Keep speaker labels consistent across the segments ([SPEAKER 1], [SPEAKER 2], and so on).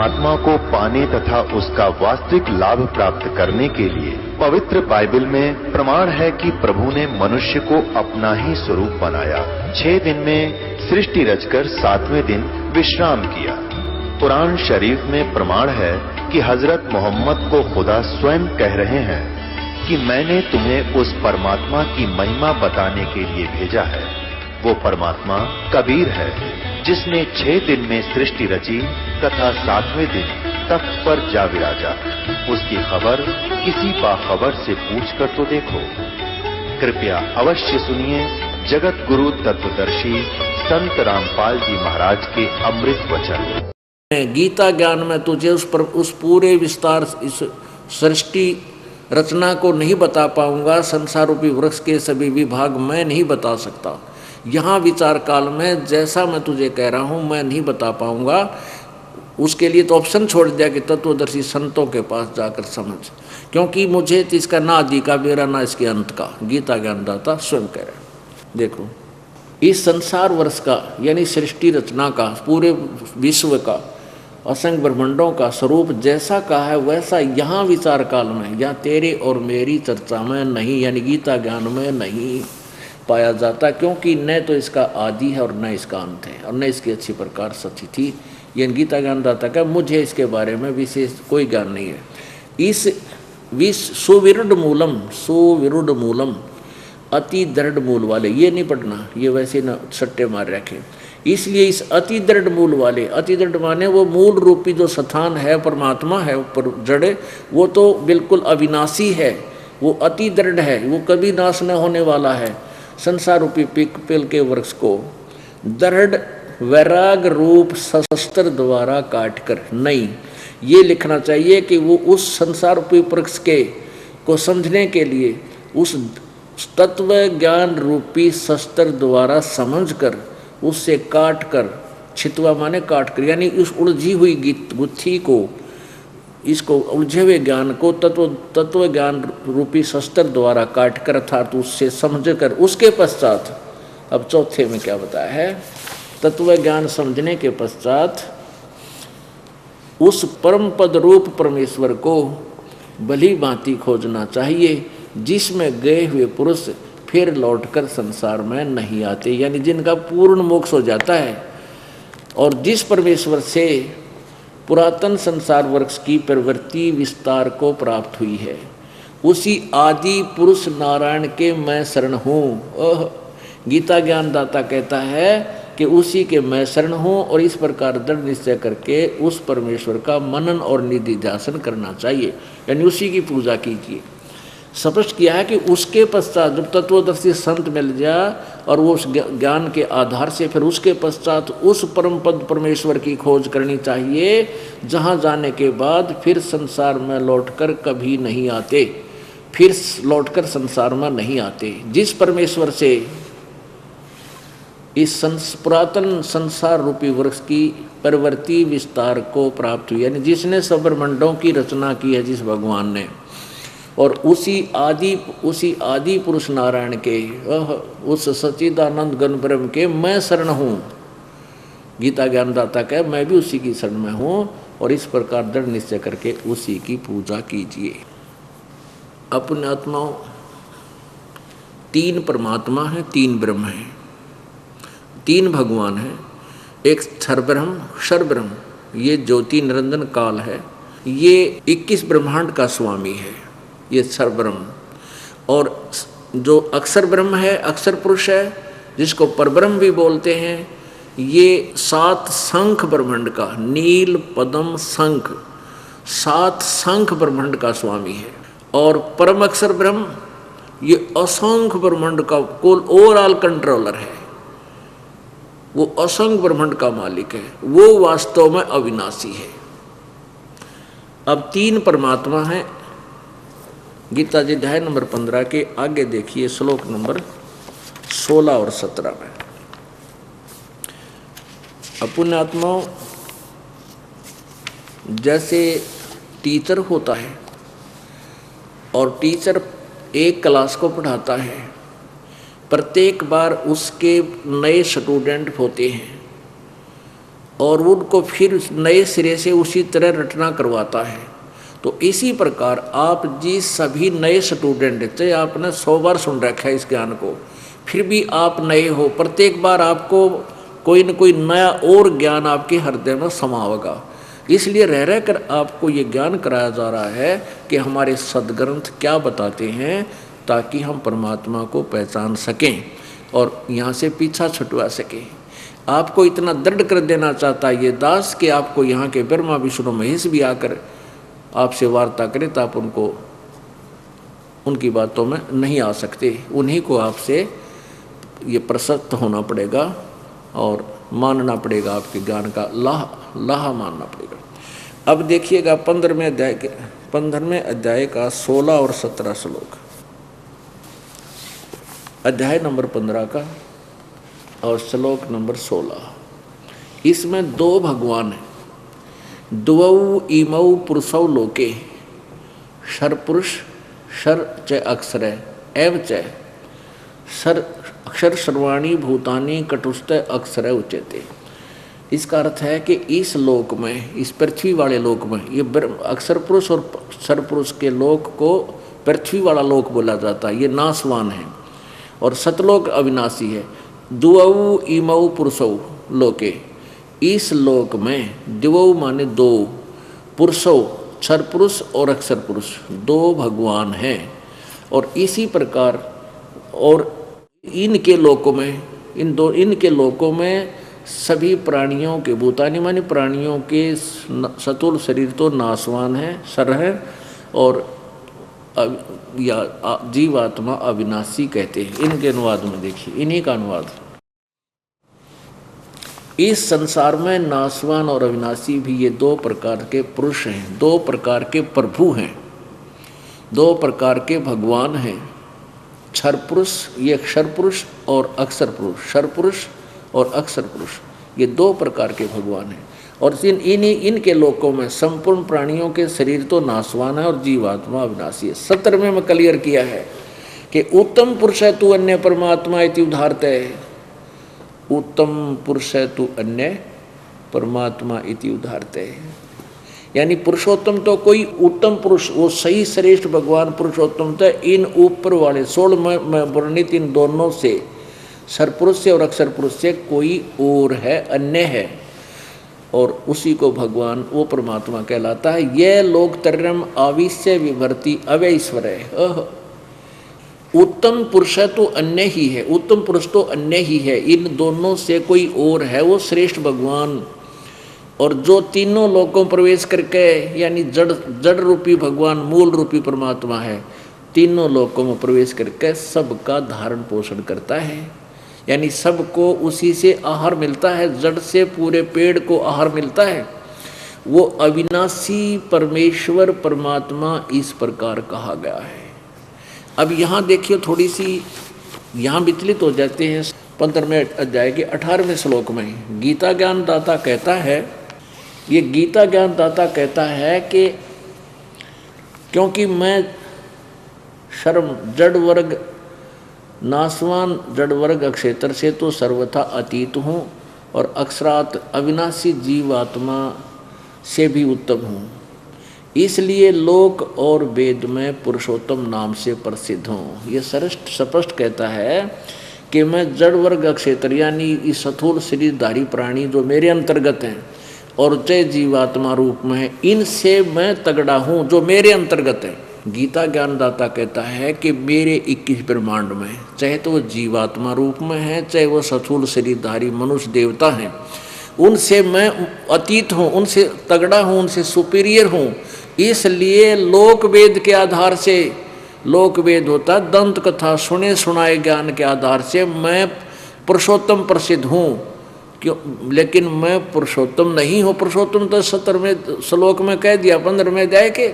[SPEAKER 1] परमात्मा को पाने तथा उसका वास्तविक लाभ प्राप्त करने के लिए पवित्र बाइबल में प्रमाण है कि प्रभु ने मनुष्य को अपना ही स्वरूप बनाया। 6 दिन में सृष्टि रचकर 7वें दिन विश्राम किया। कुरान शरीफ में प्रमाण है कि हजरत मोहम्मद को खुदा स्वयं कह रहे हैं कि मैंने तुम्हें उस परमात्मा की महिमा बताने के लिए भेजा है। वो परमात्मा कबीर है जिसने 6 दिन में सृष्टि रची तथा 7वें दिन तख्त पर जा विराजा। उसकी खबर किसी बाखबर से पूछ कर तो देखो। कृपया अवश्य सुनिए जगत गुरु तत्वदर्शी संत रामपाल जी महाराज के अमृत वचन।
[SPEAKER 2] गीता ज्ञान में तुझे उस पूरे विस्तार इस सृष्टि रचना को नहीं बता पाऊंगा। संसार रूपी वृक्ष के सभी विभाग मैं नहीं बता सकता। यहाँ विचार काल में जैसा मैं तुझे कह रहा हूँ मैं नहीं बता पाऊंगा। उसके लिए तो ऑप्शन छोड़ दिया कि तत्वदर्शी संतों के पास जाकर समझ, क्योंकि मुझे तो इसका ना आदि का मेरा ना इसके अंत का। गीता ज्ञानदाता स्वयं कह रहे हैं। देखो इस संसार वर्ष का यानी सृष्टि रचना का, पूरे विश्व का, असंख्य ब्रह्मांडों का स्वरूप जैसा कहा है वैसा यहाँ विचार काल में या तेरे और मेरी चर्चा में नहीं, यानी गीता ज्ञान में नहीं पाया जाता, क्योंकि न तो इसका आदि है और न इसका अंत है और न इसकी अच्छी प्रकार सच्ची थी। ये गीता ज्ञानदाता का मुझे इसके बारे में विशेष कोई ज्ञान नहीं है। इस सुविरुद्ध मूलम अति दृढ़ मूल वाले, ये नहीं पढ़ना, ये वैसे न सट्टे मार रखे। इसलिए इस अति दृढ़ मूल वाले, अति दृढ़ माने वो मूल रूपी जो स्थान है परमात्मा है ऊपर जड़े, वो तो बिल्कुल अविनाशी है, वो अति दृढ़ है, वो कभी नाश न होने वाला है। संसार रूपी पीपल के वृक्ष को दृढ़ वैराग रूप शस्त्र द्वारा काटकर नहीं, ये लिखना चाहिए कि वो उस संसार रूपी वृक्ष के को समझने के लिए उस तत्व ज्ञान रूपी शस्त्र द्वारा समझकर उससे काट कर, छितवा माने काट कर, यानी उस उलझी हुई गुत्थी को, इसको उलझे हुए ज्ञान को तत्व ज्ञान रूपी शस्त्र द्वारा काट कर अर्थात उससे समझ कर, उसके पश्चात अब चौथे में क्या बताया है, तत्व ज्ञान समझने के पश्चात उस परम पद रूप परमेश्वर को भली भांति खोजना चाहिए, जिसमें गए हुए पुरुष फिर लौटकर संसार में नहीं आते, यानी जिनका पूर्ण मोक्ष हो जाता है और जिस परमेश्वर से पुरातन संसार वृक्ष की प्रवृत्ति विस्तार को प्राप्त हुई है, उसी आदि पुरुष नारायण के मैं शरण हूँ। गीता ज्ञानदाता कहता है कि उसी के मैं शरण हूँ और इस प्रकार दृढ़ निश्चय करके उस परमेश्वर का मनन और निधिध्यासन करना चाहिए, यानी उसी की पूजा कीजिए। स्पष्ट किया है कि उसके पश्चात जब तत्वदर्शी संत मिल जाए और वो उस ज्ञान के आधार से फिर उसके पश्चात उस परम पद परमेश्वर की खोज करनी चाहिए, जहाँ जाने के बाद फिर संसार में लौटकर कभी नहीं आते, फिर लौटकर संसार में नहीं आते। जिस परमेश्वर से इस पुरातन संसार रूपी वृक्ष की प्रवृत्ति विस्तार को प्राप्त हुई, यानी जिसने सब ब्रह्मांडों की रचना की है जिस भगवान ने, और उसी आदि पुरुष नारायण के उस सच्चिदानंद गण ब्रह्म के मैं शरण हूँ। गीता ज्ञानदाता कहे मैं भी उसी की शरण में हूँ और इस प्रकार दृढ़ निश्चय करके उसी की पूजा कीजिए। अपने आत्माओं, 3 परमात्मा है, 3 ब्रह्म है, 3 भगवान है। एक क्षर ब्रह्म, ये ज्योति निरंजन काल है, ये 21 ब्रह्मांड का स्वामी है, ये क्षर ब्रह्म। और जो अक्षर ब्रह्म है, अक्षर पुरुष है, जिसको परब्रह्म भी बोलते हैं, ये 7 शंख ब्रह्मांड का, नील पद्म शंख, 7 शंख ब्रह्मांड का स्वामी है। और परम अक्षर ब्रह्म ये असंख्य ब्रह्मांड का कुल ओवरऑल कंट्रोलर है, वो असंख्य ब्रह्मांड का मालिक है, वो वास्तव में अविनाशी है। अब 3 परमात्मा हैं। गीता जी अध्याय नंबर 15 के आगे देखिए, श्लोक नंबर 16 और 17 में। अपने आत्माओं, जैसे टीचर होता है और टीचर एक क्लास को पढ़ाता है, प्रत्येक बार उसके नए स्टूडेंट होते हैं और उनको फिर नए सिरे से उसी तरह रटना करवाता है। तो इसी प्रकार आप जी सभी नए स्टूडेंट, चाहे आपने 100 बार सुन रखा है इस ज्ञान को, फिर भी आप नए हो, प्रत्येक बार आपको कोई न कोई नया और ज्ञान आपके हृदय में समावेगा। इसलिए रह रह कर आपको ये ज्ञान कराया जा रहा है कि हमारे सदग्रंथ क्या बताते हैं, ताकि हम परमात्मा को पहचान सकें और यहाँ से पीछा छुटवा सकें। आपको इतना दृढ़ कर देना चाहता है ये दास कि आपको यहाँ के ब्रह्मा विष्णु महेश भी आकर आपसे वार्ता करें तो आप उनको उनकी बातों में नहीं आ सकते, उन्हीं को आपसे ये प्रसन्न होना पड़ेगा और मानना पड़ेगा, आपके ज्ञान का लाहा मानना पड़ेगा। अब देखिएगा 15वें अध्याय का 16 और 17 श्लोक, अध्याय नंबर 15 का और श्लोक नंबर 16। इसमें दो भगवान हैं। द्वौ इमौ पुरुषौ लोके, शर पुरुष शर च अक्षर एव च सर अक्षर सर्वाणी भूतानि कटुस्थ अक्षर उच्यते। इसका अर्थ है कि इस लोक में, इस पृथ्वी वाले लोक में, ये अक्षर पुरुष और सर पुरुष के लोक को पृथ्वी वाला लोक बोला जाता है, ये नाशवान है, और सतलोक अविनाशी है। द्वौ इमौ पुरुषौ लोके, इस लोक में द्वौ माने दो, पुरुषौ क्षर पुरुष और अक्षर पुरुष, दो भगवान हैं। और इसी प्रकार और इनके लोकों में, इनके लोकों में सभी प्राणियों के, भूतानि माने प्राणियों के सतुल शरीर तो नाशवान है, सर है, और या जीवात्मा अविनाशी कहते हैं। इनके अनुवाद में देखिए, इन्हीं का अनुवाद। इस संसार में नाशवान और अविनाशी भी ये दो प्रकार के पुरुष हैं, दो प्रकार के प्रभु हैं, दो प्रकार के भगवान हैं। क्षर पुरुष, ये क्षर पुरुष और अक्षर पुरुष, क्षर पुरुष और अक्षर पुरुष, ये दो प्रकार के भगवान हैं। और इनके लोकों में संपूर्ण प्राणियों के शरीर तो नाशवान है और जीवात्मा अविनाशी है। 17वें में क्लियर किया है कि उत्तम पुरुष है तू अन्य परमात्मा इति उदाहरते, उत्तम पुरुष है तू अन्य परमात्मा इति उदाहरते, यानी पुरुषोत्तम तो कोई उत्तम पुरुष, वो सही श्रेष्ठ भगवान पुरुषोत्तम तो इन ऊपर वाले 16 में वर्णित इन दोनों से, सर पुरुष से और अक्षर पुरुष से कोई और है, अन्य है, और उसी को भगवान वो परमात्मा कहलाता है। यह लोक तरम आविश्य विभर्ति अवैश्वर है। उत्तम पुरुष तो अन्य ही है, उत्तम पुरुष तो अन्य ही है, इन दोनों से कोई और है, वो श्रेष्ठ भगवान। और जो तीनों लोकों प्रवेश करके, यानी जड़ रूपी भगवान मूल रूपी परमात्मा है, तीनों लोकों में प्रवेश करके सबका धारण पोषण करता है, यानी सबको उसी से आहार मिलता है, जड़ से पूरे पेड़ को आहार मिलता है। वो अविनाशी परमेश्वर परमात्मा इस प्रकार कहा गया है। अब यहाँ देखिए, थोड़ी सी यहाँ विचलित हो जाते हैं। 15वें अध्याय के 18वें श्लोक में गीता ज्ञान दाता कहता है, ये गीता ज्ञान दाता कहता है कि क्योंकि मैं शर्म जड़ वर्ग नाशवान जड़ वर्ग अक्षेत्र से तो सर्वथा अतीत हूँ और अक्षरात अविनाशी जीवात्मा से भी उत्तम हूँ, इसलिए लोक और वेद में पुरुषोत्तम नाम से प्रसिद्ध हूँ। ये स्पष्ट कहता है कि मैं जड़ वर्ग अक्षेत्र यानी इस स्थूल शरीरधारी प्राणी जो मेरे अंतर्गत हैं और जय जीवात्मा रूप में है, इनसे मैं तगड़ा हूँ जो मेरे अंतर्गत है। गीता ज्ञानदाता कहता है कि मेरे 21 ब्रह्मांड में, चाहे तो वो जीवात्मा रूप में है, चाहे वो स्थूल शरीरधारी मनुष्य देवता हैं, उनसे मैं अतीत हूँ, उनसे तगड़ा हूँ, उनसे सुपीरियर हूँ। इसलिए लोक वेद के आधार से, लोक वेद होता दंत कथा सुने सुनाए ज्ञान के आधार से मैं पुरुषोत्तम प्रसिद्ध हूँ। क्यों? लेकिन मैं पुरुषोत्तम नहीं हूँ। पुरुषोत्तम तो 17वें श्लोक में कह दिया, 15वें अध्याय के।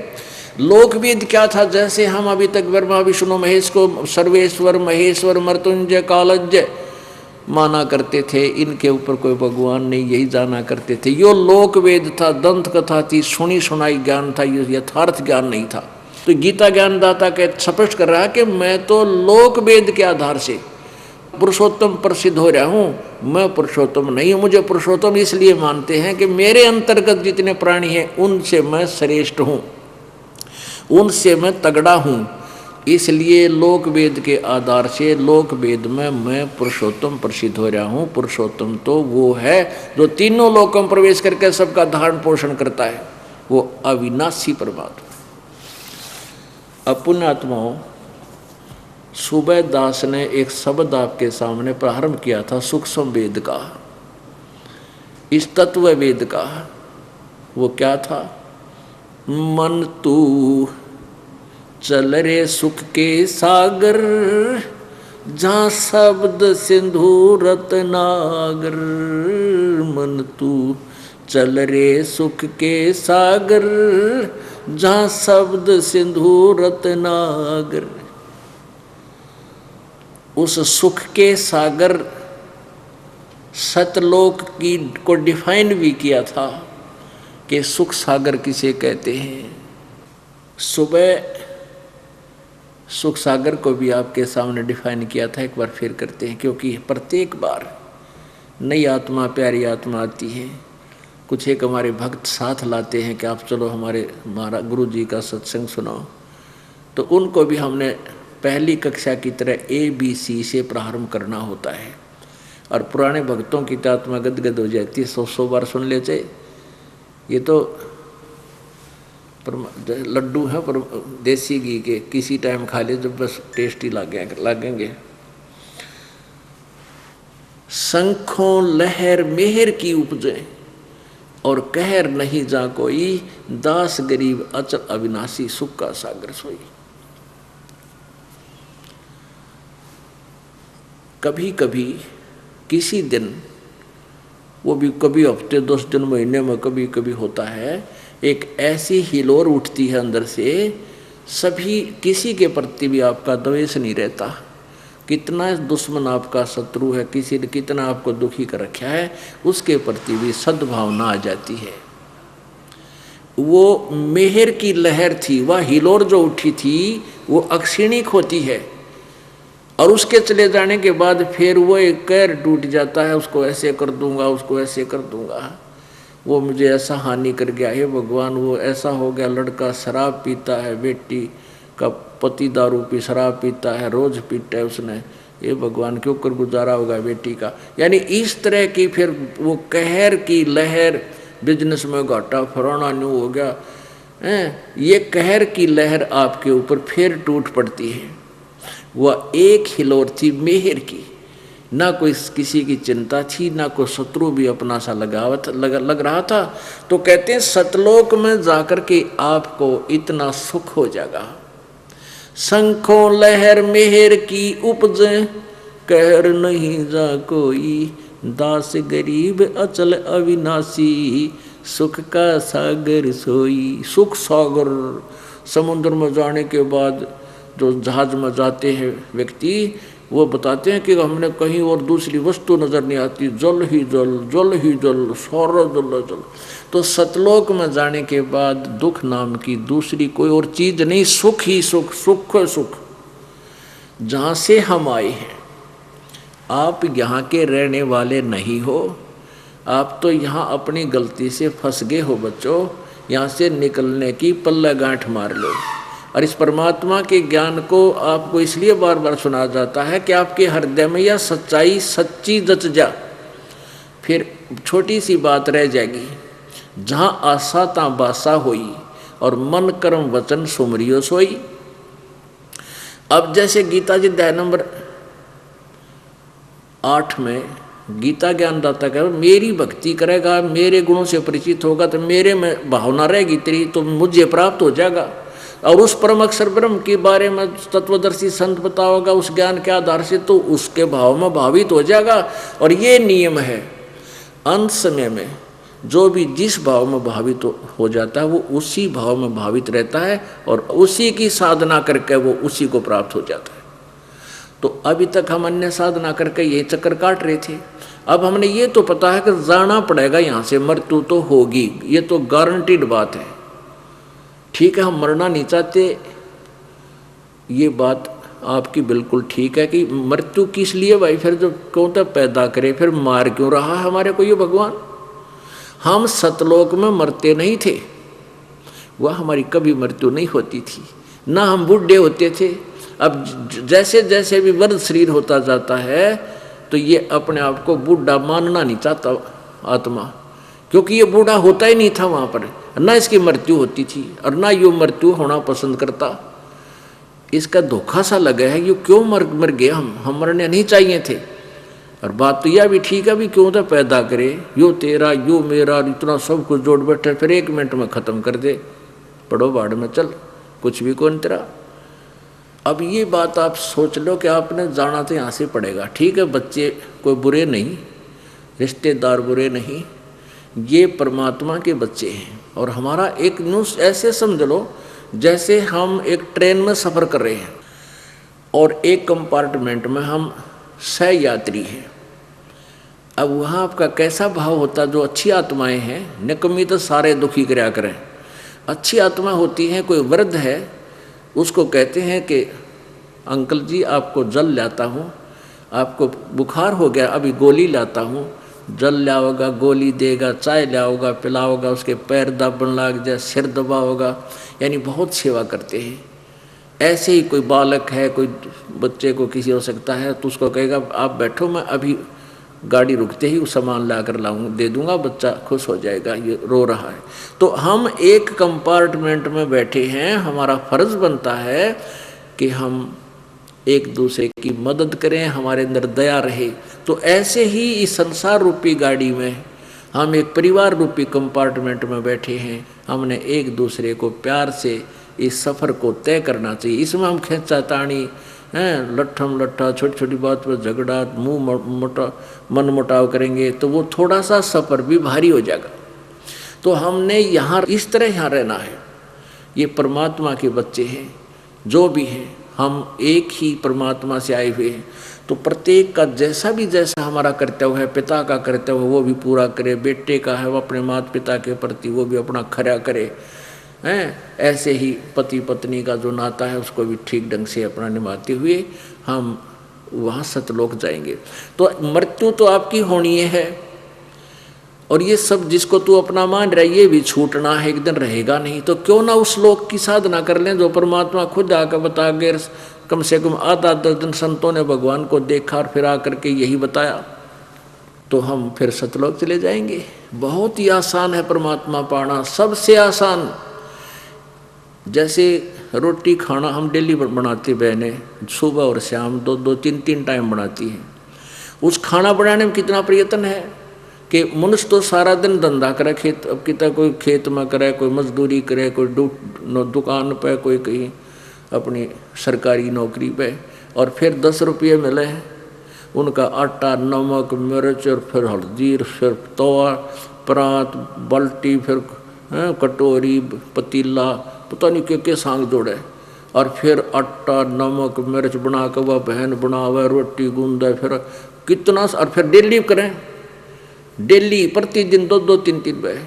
[SPEAKER 2] लोक वेद क्या था? जैसे हम अभी तक ब्रह्मा विष्णु महेश को सर्वेश्वर महेश्वर मृत्युंजय कालज्ञ माना करते थे, इनके ऊपर कोई भगवान नहीं, यही जाना करते थे। यो लोक वेद था, दंत कथा थी, सुनी सुनाई ज्ञान था, ये यथार्थ ज्ञान नहीं था। तो गीता ज्ञानदाता के स्पष्ट कर रहा है कि मैं तो लोक वेद के आधार से पुरुषोत्तम प्रसिद्ध हो रहा हूँ, मैं पुरुषोत्तम नहीं हूँ। मुझे पुरुषोत्तम इसलिए मानते हैं कि मेरे अंतर्गत जितने प्राणी हैं उनसे मैं श्रेष्ठ हूँ, उनसे मैं तगड़ा हूँ। इसलिए लोक वेद के आधार से लोक वेद में मैं पुरुषोत्तम प्रसिद्ध हो रहा हूँ। पुरुषोत्तम तो वो है जो तीनों लोकों में प्रवेश करके सबका धारण पोषण करता है, वो अविनाशी परमात्मा। पुण्यात्माओं, सुबह दास ने एक शब्द आपके सामने प्रारंभ किया था सूक्ष्म वेद का, इस तत्व वेद का। वो क्या था? मन तू चल रे सुख के सागर, जहाँ शब्द सिंधु रत्नागर। मन तू चल रे सुख के सागर, जहाँ शब्द सिंधु रत्नागर। उस सुख के सागर सतलोक की को डिफाइन भी किया था कि सुख सागर किसे कहते हैं। सुबह सुख सागर को भी आपके सामने डिफाइन किया था, एक बार फिर करते हैं, क्योंकि प्रत्येक बार नई आत्मा, प्यारी आत्मा आती है। कुछ एक हमारे भक्त साथ लाते हैं कि आप चलो हमारा गुरु जी का सत्संग सुनाओ, तो उनको भी हमने पहली कक्षा की तरह ABC से प्रारंभ करना होता है। और पुराने भक्तों की तो आत्मा गदगद हो जाती है, 100 बार सुन लेते। ये तो लड्डू है पर देसी घी के, किसी टाइम खा ले जब बस टेस्टी लगेंगे। शंखों लहर मेहर की उपजे, और कहर नहीं जा कोई, दास गरीब अचल अविनाशी, सुख का सागर सोई। कभी कभी किसी दिन, वो भी कभी हफ्ते 10 दिन महीने में कभी कभी होता है, एक ऐसी हिलोर उठती है अंदर से, सभी किसी के प्रति भी आपका द्वेष नहीं रहता। कितना दुश्मन आपका शत्रु है, किसी ने कितना आपको दुखी कर रखा है, उसके प्रति भी सद्भावना आ जाती है। वो मेहर की लहर थी, वह हिलोर जो उठी थी वो अक्षीणिक होती है, और उसके चले जाने के बाद फिर वो एक कहर टूट जाता है, उसको ऐसे कर दूंगा, उसको ऐसे कर दूंगा, वो मुझे ऐसा हानि कर गया, हे भगवान वो ऐसा हो गया, लड़का शराब पीता है, बेटी का पति दारू पी शराब पीता है, रोज पीता है उसने, ये भगवान क्यों कर गुजारा होगा बेटी का। यानी इस तरह की फिर वो कहर की लहर, बिजनेस में घाटा फराना न्यू हो गया, ये कहर की लहर आपके ऊपर फिर टूट पड़ती है। वह एक हिलोर थी मेहर की, ना कोई किसी की चिंता थी, ना कोई शत्रु भी अपना सा लग रहा था। तो कहते हैं सतलोक में जाकर के आपको इतना सुख हो जाएगा। शंखों लहर मेहर की उपजे, कहर नहीं जा कोई, दास गरीब अचल अविनाशी, सुख का सागर सोई। सुख सागर, समुद्र में जाने के बाद जो जहाज में जाते हैं व्यक्ति, वो बताते हैं कि हमने कहीं और दूसरी वस्तु नज़र नहीं आती, जल ही जल, जल ही जल, सारा जल जल। तो सतलोक में जाने के बाद दुख नाम की दूसरी कोई और चीज़ नहीं, सुख ही सुख, सुख है सुख। जहाँ से हम आए हैं, आप यहाँ के रहने वाले नहीं हो, आप तो यहाँ अपनी गलती से फंस गए हो बच्चों। यहाँ से निकलने की पल्ला गांठ मार लो। और इस परमात्मा के ज्ञान को आपको इसलिए बार बार सुना जाता है कि आपके हृदय में यह सच्चाई सच्ची जच जा। फिर छोटी सी बात रह जाएगी, जहाँ आशा ता बासा होई, और मन कर्म वचन सुमरियो सोई। अब जैसे गीता जी अध्याय नंबर 8 में गीता ज्ञानदाता कह, मेरी भक्ति करेगा, मेरे गुणों से परिचित होगा, तो मेरे में भावना रहेगी तेरी, तो मुझे प्राप्त हो जाएगा। और उस परम अक्षर ब्रह्म के बारे में तत्वदर्शी संत बताओगा उस ज्ञान के आधार से, तो उसके भाव में भावित हो जाएगा। और ये नियम है, अंत समय में जो भी जिस भाव में भावित हो जाता है वो उसी भाव में भावित रहता है, और उसी की साधना करके वो उसी को प्राप्त हो जाता है। तो अभी तक हम अन्य साधना करके ये चक्कर काट रहे थे। अब हमने ये तो पता है कि जाना पड़ेगा, यहाँ से मृत्यु तो होगी, ये तो गारंटीड बात है। ठीक है, हम मरना नहीं चाहते, ये बात आपकी बिल्कुल ठीक है कि मृत्यु किस लिए भाई, फिर जो क्यों तक पैदा करे, फिर मार क्यों रहा है हमारे को ये भगवान। हम सतलोक में मरते नहीं थे, वह हमारी कभी मृत्यु नहीं होती थी, ना हम बूढ़े होते थे। अब जैसे जैसे भी वृद्ध शरीर होता जाता है तो ये अपने आप को बूढ़ा मानना नहीं चाहता आत्मा, क्योंकि ये बूढ़ा होता ही नहीं था वहाँ पर, ना इसकी मृत्यु होती थी और ना ये मृत्यु होना पसंद करता। इसका धोखा सा लगा है, ये क्यों मर गए, हम मरने नहीं चाहिए थे। और बात तो यह भी ठीक है भी, क्यों तो पैदा करे, यो तेरा यो मेरा इतना सब कुछ जोड़ बैठे, फिर 1 मिनट में ख़त्म कर दे, पड़ो बाढ़ में चल, कुछ भी कौन तेरा। अब ये बात आप सोच लो कि आपने जाना तो यहाँ से पड़ेगा, ठीक है, बच्चे कोई बुरे नहीं, रिश्तेदार बुरे नहीं, ये परमात्मा के बच्चे हैं। और हमारा एक न्यूज़ ऐसे समझ लो जैसे हम एक ट्रेन में सफ़र कर रहे हैं और एक कंपार्टमेंट में हम सह यात्री हैं। अब वहाँ आपका कैसा भाव होता, जो अच्छी आत्माएं हैं, निकम्मी तो सारे दुखी कराया करें। अच्छी आत्मा होती हैं, कोई वृद्ध है, उसको कहते हैं कि अंकल जी आपको जल लाता हूँ, आपको बुखार हो गया, अभी गोली लाता हूँ, जल लाओगा, गोली देगा, चाय लाओगा, पिलाओगा, उसके पैर दबन लग जाए, सिर दबाओगा, यानी बहुत सेवा करते हैं। ऐसे ही कोई बालक है, कोई बच्चे को किसी हो सकता है, तो उसको कहेगा आप बैठो, मैं अभी गाड़ी रुकते ही सामान ला कर लाऊंगा, दे दूंगा, बच्चा खुश हो जाएगा, ये रो रहा है। तो हम एक कंपार्टमेंट में बैठे हैं, हमारा फर्ज बनता है कि हम एक दूसरे की मदद करें, हमारे अंदर दया रहे। तो ऐसे ही इस संसार रूपी गाड़ी में हम एक परिवार रूपी कंपार्टमेंट में बैठे हैं, हमने एक दूसरे को प्यार से इस सफ़र को तय करना चाहिए। इसमें हम खींचा ताणी हैं, लट्ठम लट्ठा, छोटी छोटी बात पर झगड़ा, मन मुटाव करेंगे तो वो थोड़ा सा सफ़र भी भारी हो जाएगा। तो हमने यहाँ इस तरह यहाँ रहना है। ये परमात्मा के बच्चे हैं, जो भी हैं, हम एक ही परमात्मा से आए हुए हैं। तो प्रत्येक का जैसा हमारा कर्तव्य है, पिता का कर्तव्य वो भी पूरा करे, बेटे का है वो अपने माता पिता के प्रति वो भी अपना खरा करे हैं। ऐसे ही पति पत्नी का जो नाता है उसको भी ठीक ढंग से अपना निभाते हुए हम वहाँ सतलोक जाएंगे। तो मृत्यु तो आपकी होनी है, और ये सब जिसको तू अपना मान रहा है ये भी छूटना है, एक दिन रहेगा नहीं। तो क्यों ना उस लोक की साधना कर लें जो परमात्मा खुद आकर बता गए। कम से कम आधा दर्जन संतों ने भगवान को देखा और फिर आकर के यही बताया, तो हम फिर सतलोक चले जाएंगे। बहुत ही आसान है परमात्मा पाना, सबसे आसान। जैसे रोटी खाना हम डेली बनाते बहनें, सुबह और शाम 2-2, 3-3 टाइम बनाती हैं। उस खाना बनाने में कितना प्रयत्न है कि मनुष्य तो सारा दिन धंधा करे, खेत, अब कितना कोई खेत में करे, कोई मजदूरी करे, कोई दुकान पे, कोई कहीं अपनी सरकारी नौकरी पे, और फिर 10 रुपये मिले, उनका आटा, नमक, मिर्च, और फिर हल्दी, फिर तवा, परात, बाल्टी, फिर कटोरी, पतीला, पता नहीं क्या सांग जोड़े, और फिर आटा नमक मिर्च बना के वह बहन बनावे, रोटी गूंदे, फिर कितना, और फिर डेली करें, डेली प्रतिदिन 2-2, 3-3 बजे।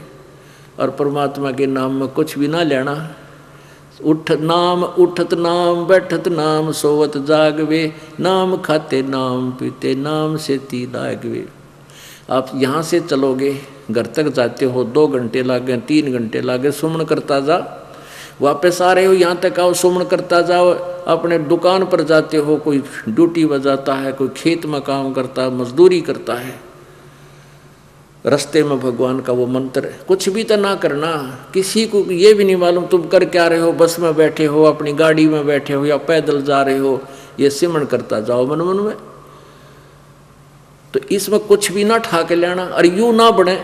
[SPEAKER 2] और परमात्मा के नाम में कुछ भी ना लेना। उठत नाम बैठत नाम, सोवत जागवे, नाम खाते नाम पीते, नाम से ती लागवे। आप यहाँ से चलोगे, घर तक जाते हो, 2 घंटे लागे, 3 घंटे लागे, सुमन करता जा, वापस आ रहे हो यहाँ तक आओ, सुमन करता जाओ। अपने दुकान पर जाते हो, कोई ड्यूटी बजाता है, कोई खेत में काम करता है, मजदूरी करता है, रास्ते में भगवान का वो मंत्र, कुछ भी तो ना करना। किसी को ये भी नहीं मालूम तुम कर क्या रहे हो, बस में बैठे हो, अपनी गाड़ी में बैठे हो, या पैदल जा रहे हो, ये सिमरन करता जाओ मन मन में। तो इसमें कुछ भी ना ठाके लेना, और यूँ ना बढ़े,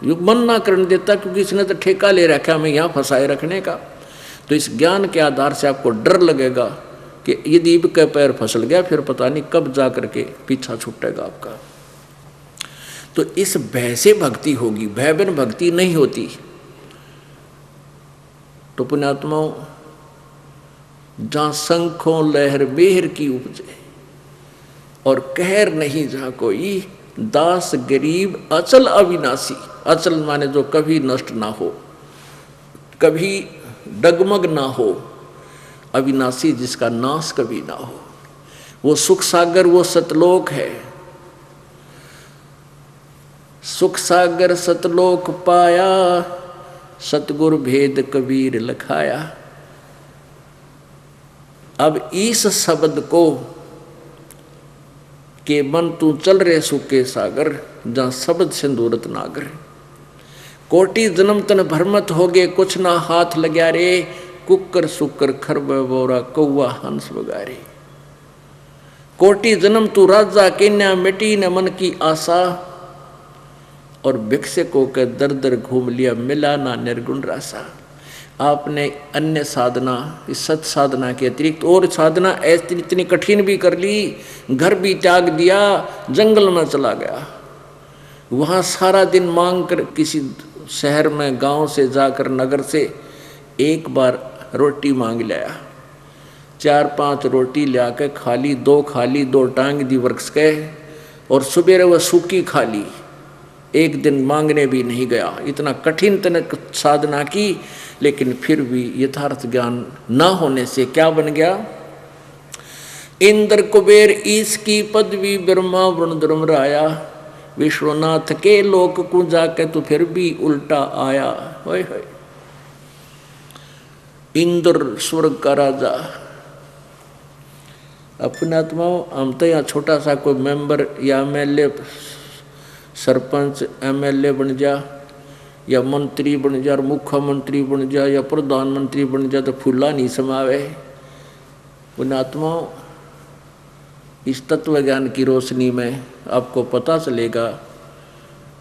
[SPEAKER 2] यूँ मन ना करने देता, क्योंकि इसने तो ठेका ले रखा हमें यहाँ फंसाए रखने का। तो इस ज्ञान के आधार से आपको डर लगेगा कि यदि इब का पैर फिसल गया, फिर पता नहीं कब जा करके पीछा छूटेगा आपका। तो इस भय से भक्ति होगी, भय बिन भक्ति नहीं होती। तो पुण्यात्माओं, जहाँ शंखों लहर बेहर की उपजे और कहर नहीं जहाँ कोई, दास गरीब अचल अविनाशी। अचल माने जो कभी नष्ट ना हो, कभी डगमग ना हो, अविनाशी जिसका नाश कभी ना हो। वो सुख सागर वो सतलोक है। सुख सागर सतलोक पाया, सतगुर भेद कबीर लखाया। अब इस शब्द को के मन तू चल रहे सुखे सागर, जहाँ शब्द सिंदूरत नागर। कोटि जन्म तन भरमत हो गए, कुछ ना हाथ लग्या रे। कुकर सुकर खरब बोरा कौआ हंस बगारे। कोटि जन्म तू राजा केन्या, मिटी न मन की आशा। और भिक्षको के दर दर घूम लिया, मिला ना निर्गुण रासा। आपने अन्य साधना, इस सत साधना के अतिरिक्त और साधना ऐसी इतनी कठिन भी कर ली, घर भी त्याग दिया, जंगल में चला गया। वहाँ सारा दिन मांग कर किसी शहर में गांव से जाकर नगर से एक बार रोटी मांग लाया। 4-5 रोटी लिया के खाली, 2 टांग दी वृक्ष के, और सुबह वह सूखी खाली। एक दिन मांगने भी नहीं गया। इतना कठिन तनक साधना की, लेकिन फिर भी यथार्थ ज्ञान न होने से क्या बन गया? इंद्र कुबेर ईश की पदवी, ब्रह्मा वरुण धर्मराया। विश्वनाथ के लोक को जाके तो फिर भी उल्टा आया। होय होय। इंद्र स्वर्ग का राजा। अपने आत्माओं, हम तो यहाँ छोटा सा कोई मेंबर या एमएलए, सरपंच एमएलए बन जा, या मंत्री बन जा, मुख्यमंत्री बन जा, या प्रधानमंत्री बन जा, तो फूला नहीं समावे। पुण्यात्माओं, इस तत्व ज्ञान की रोशनी में आपको पता चलेगा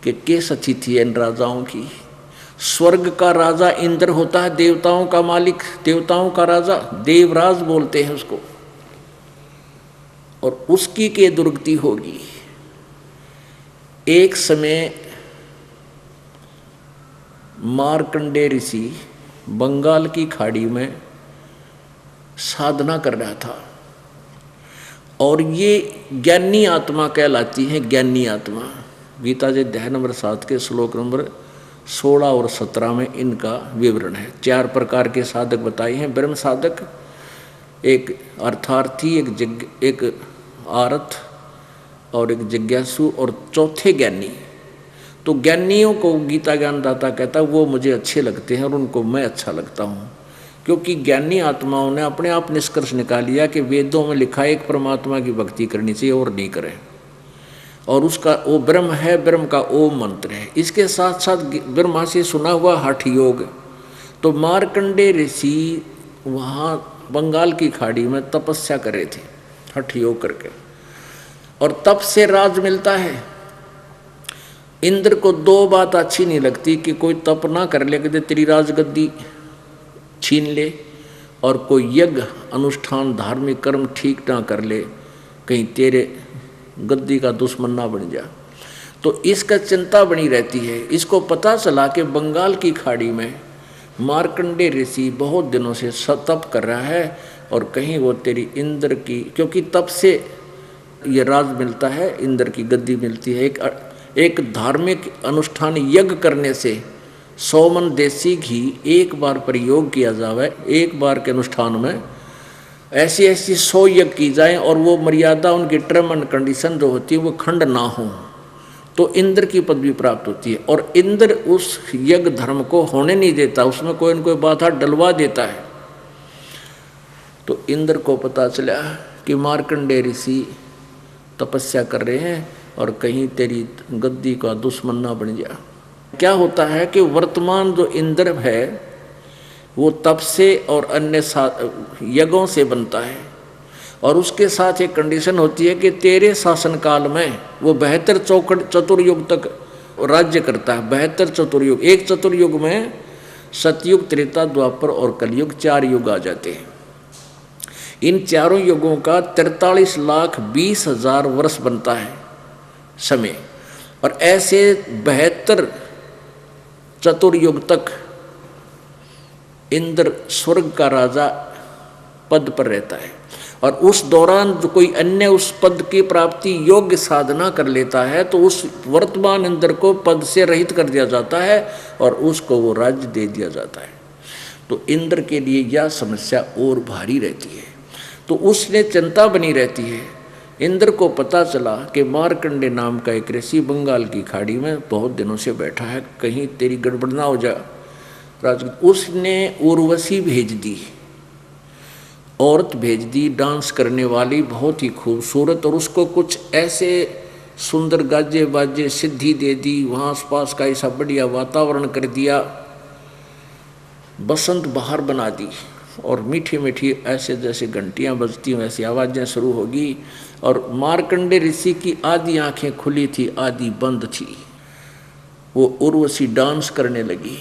[SPEAKER 2] कि किस स्थिति है इन राजाओं की। स्वर्ग का राजा इंद्र होता है, देवताओं का मालिक, देवताओं का राजा, देवराज बोलते हैं उसको। और उसकी के दुर्गति होगी। एक समय मार्कंडेय ऋषि बंगाल की खाड़ी में साधना कर रहा था, और ये ज्ञानी आत्मा कहलाती है। ज्ञानी आत्मा गीता जी अध्याय नंबर 7 के श्लोक नंबर 16 और 17 में इनका विवरण है। 4 प्रकार के साधक बताए हैं। ब्रह्म साधक, एक अर्थार्थी, एक आरथ, और एक जिज्ञासु, और चौथे ज्ञानी। तो ज्ञानियों को गीता ज्ञानदाता कहता है वो मुझे अच्छे लगते हैं और उनको मैं अच्छा लगता हूँ, क्योंकि ज्ञानी आत्माओं ने अपने आप निष्कर्ष निकाल लिया कि वेदों में लिखा है एक परमात्मा की भक्ति करनी चाहिए और नहीं करें, और उसका वो ब्रह्म है, ब्रह्म का ओम मंत्र है। इसके साथ साथ ब्रह्मा से सुना हुआ हठ योग। तो मार्कंडेय ऋषि वहाँ बंगाल की खाड़ी में तपस्या कर रहे थे हठ योग करके, और तप से राज मिलता है। इंद्र को 2 बात अच्छी नहीं लगती कि कोई तप ना कर ले, कहते तेरी राजगद्दी छीन ले, और कोई यज्ञ अनुष्ठान धार्मिक कर्म ठीक ना कर ले, कहीं तेरे गद्दी का दुश्मन ना बन जा। तो इसका चिंता बनी रहती है। इसको पता चला कि बंगाल की खाड़ी में मार्कंडेय ऋषि बहुत दिनों से तप कर रहा है, और कहीं वो तेरी इंद्र की, क्योंकि तप से ये राज मिलता है, इंद्र की गद्दी मिलती है। एक धार्मिक अनुष्ठान यज्ञ करने से 100 मन देसी घी एक बार प्रयोग किया जावे, एक बार के अनुष्ठान में ऐसी 100 यज्ञ की जाए, और वो मर्यादा उनकी टर्म एंड कंडीशन जो होती है वो खंड ना हो, तो इंद्र की पदवी प्राप्त होती है। और इंद्र उस यज्ञ धर्म को होने नहीं देता, उसमें कोई न कोई बाधा डलवा देता है। तो इंद्र को पता चला कि मार्कंडेय ऋषि तपस्या कर रहे हैं, और कहीं तेरी गद्दी का दुश्मन ना बन जा। क्या होता है कि वर्तमान जो इंद्र है वो तप से और अन्य यज्ञों से बनता है, और उसके साथ एक कंडीशन होती है कि तेरे शासन काल में वो 72 चतुर्युग तक राज्य करता है। 72 चतुर्युग, एक चतुर्युग में सतयुग, त्रेता, द्वापर और कलयुग 4 युग आ जाते हैं। इन चारों युगों का 43,20,000 वर्ष बनता है समय, और ऐसे 72 चतुर्युग तक इंद्र स्वर्ग का राजा पद पर रहता है। और उस दौरान जो कोई अन्य उस पद की प्राप्ति योग्य साधना कर लेता है, तो उस वर्तमान इंद्र को पद से रहित कर दिया जाता है, और उसको वो राज्य दे दिया जाता है। तो इंद्र के लिए यह समस्या और भारी रहती है। तो उसने चिंता बनी रहती है। इंद्र को पता चला कि मार्कंडे नाम का एक ऋषि बंगाल की खाड़ी में बहुत दिनों से बैठा है, कहीं तेरी गड़बड़ ना हो जाए। उसने उर्वशी भेज दी, औरत भेज दी, डांस करने वाली, बहुत ही खूबसूरत, और उसको कुछ ऐसे सुंदर गाजे बाजे सिद्धि दे दी, वहाँ आसपास का ऐसा बढ़िया वातावरण कर दिया, बसंत बहार बना दी, और मीठी मीठी ऐसे जैसे घंटियाँ बजती हों ऐसी आवाज़ें शुरू होगी। और मार्कंडे ऋषि की आधी आंखें खुली थी, आधी बंद थी। वो उर्वशी डांस करने लगी,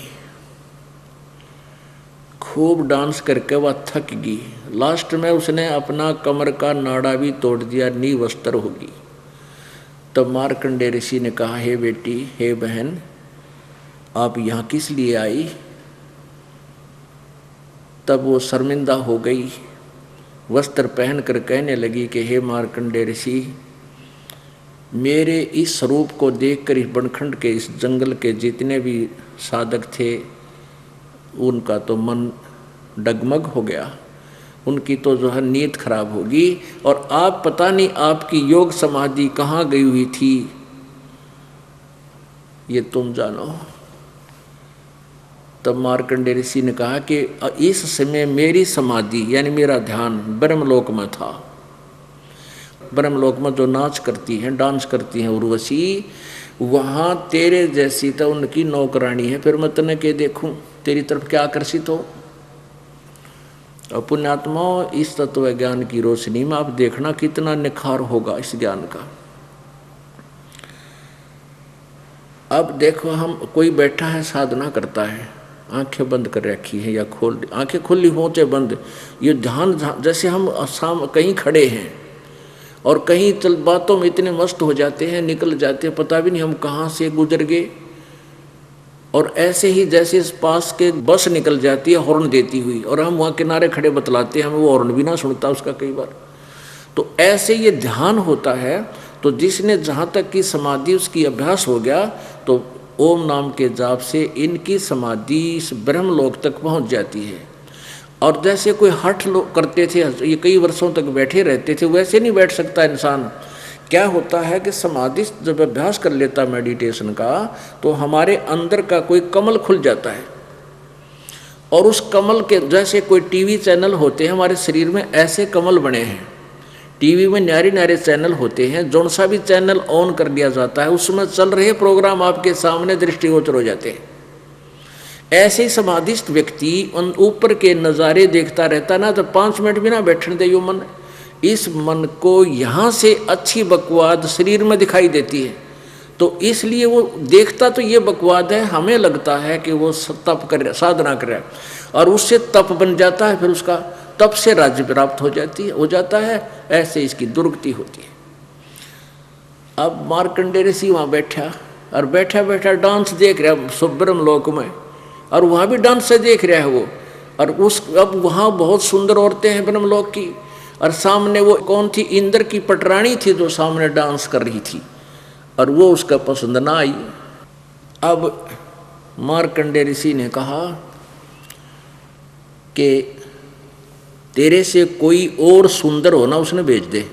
[SPEAKER 2] खूब डांस करके वह थक गई। लास्ट में उसने अपना कमर का नाड़ा भी तोड़ दिया, नी वस्त्र होगी। तब मार्कंडे ऋषि ने कहा, हे बेटी, हे बहन, आप यहाँ किस लिए आई? तब वो शर्मिंदा हो गई, वस्त्र पहनकर कहने लगी कि हे मार्कंडे ऋषि, मेरे इस स्वरूप को देखकर इस बनखंड के, इस जंगल के जितने भी साधक थे, उनका तो मन डगमग हो गया, उनकी तो जो है नीयत खराब होगी। और आप पता नहीं आपकी योग समाधि कहाँ गई हुई थी, ये तुम जानो। तब मार्कंडे ऋषि ने कहा कि इस समय मेरी समाधि यानी मेरा ध्यान ब्रह्मलोक में था। ब्रह्मलोक में जो नाच करती हैं, डांस करती हैं उर्वशी, वहाँ तेरे जैसी तो उनकी नौकरानी है, फिर मैं तने के देखूं, तेरी तरफ क्या आकर्षित हो। और पुण्यात्मा, इस तत्व ज्ञान की रोशनी में आप देखना कितना निखार होगा इस ज्ञान का। अब देखो, हम कोई बैठा है साधना करता है, आंखें बंद कर रखी है या खोल, आंखें खुली हो चाहे बंद, ये ध्यान जैसे हम कहीं खड़े हैं और कहीं चल बातों में इतने मस्त हो जाते हैं, निकल जाते हैं, पता भी नहीं हम कहाँ से गुजर गए। और ऐसे ही जैसे इस पास के बस निकल जाती है हॉर्न देती हुई, और हम वहाँ किनारे खड़े बतलाते हैं, हमें वो हॉर्न भी ना सुनता उसका कई बार। तो ऐसे ये ध्यान होता है। तो जिसने जहाँ तक की समाधि उसकी अभ्यास हो गया, तो ओम नाम के जाप से इनकी समाधि इस ब्रह्मलोक तक पहुँच जाती है। और जैसे कोई हठ लोग करते थे, ये कई वर्षों तक बैठे रहते थे, वैसे नहीं बैठ सकता इंसान। क्या होता है कि समाधि जब अभ्यास कर लेता मेडिटेशन का, तो हमारे अंदर का कोई कमल खुल जाता है, और उस कमल के जैसे कोई टीवी चैनल होते हैं हमारे शरीर में, ऐसे कमल बने हैं। टीवी में न्यारे न्यारे चैनल होते हैं, जौन सा भी चैनल ऑन कर लिया जाता है उसमें चल रहे प्रोग्राम आपके सामने दृष्टिगोचर हो जाते हैं। ऐसे ही समाधिस्थ व्यक्ति उन ऊपर के नज़ारे देखता रहता ना, तो 5 मिनट भी ना बैठने दे, यो मन, इस मन को यहाँ से अच्छी बकवाद शरीर में दिखाई देती है। तो इसलिए वो देखता तो ये बकवाद है, हमें लगता है कि वो तप कर, साधना कर रहा है, और उससे तप बन जाता है, फिर उसका तप से राज्य प्राप्त हो जाता है। ऐसे इसकी दुर्गति होती है। अब मार्कंडे ऋषि वहाँ बैठा, और बैठा बैठा डांस देख रहा ब्रह्म लोक में, और वहाँ भी डांस से देख रहा है वो। और अब वहाँ बहुत सुंदर औरतें हैं ब्रह्मलोक की, और सामने वो कौन थी, इंद्र की पटरानी थी जो सामने डांस कर रही थी, और वो उसका पसंद ना आई। अब मार्कंडे ऋषि ने कहा कि तेरे से कोई और सुंदर हो ना उसने भेज दे।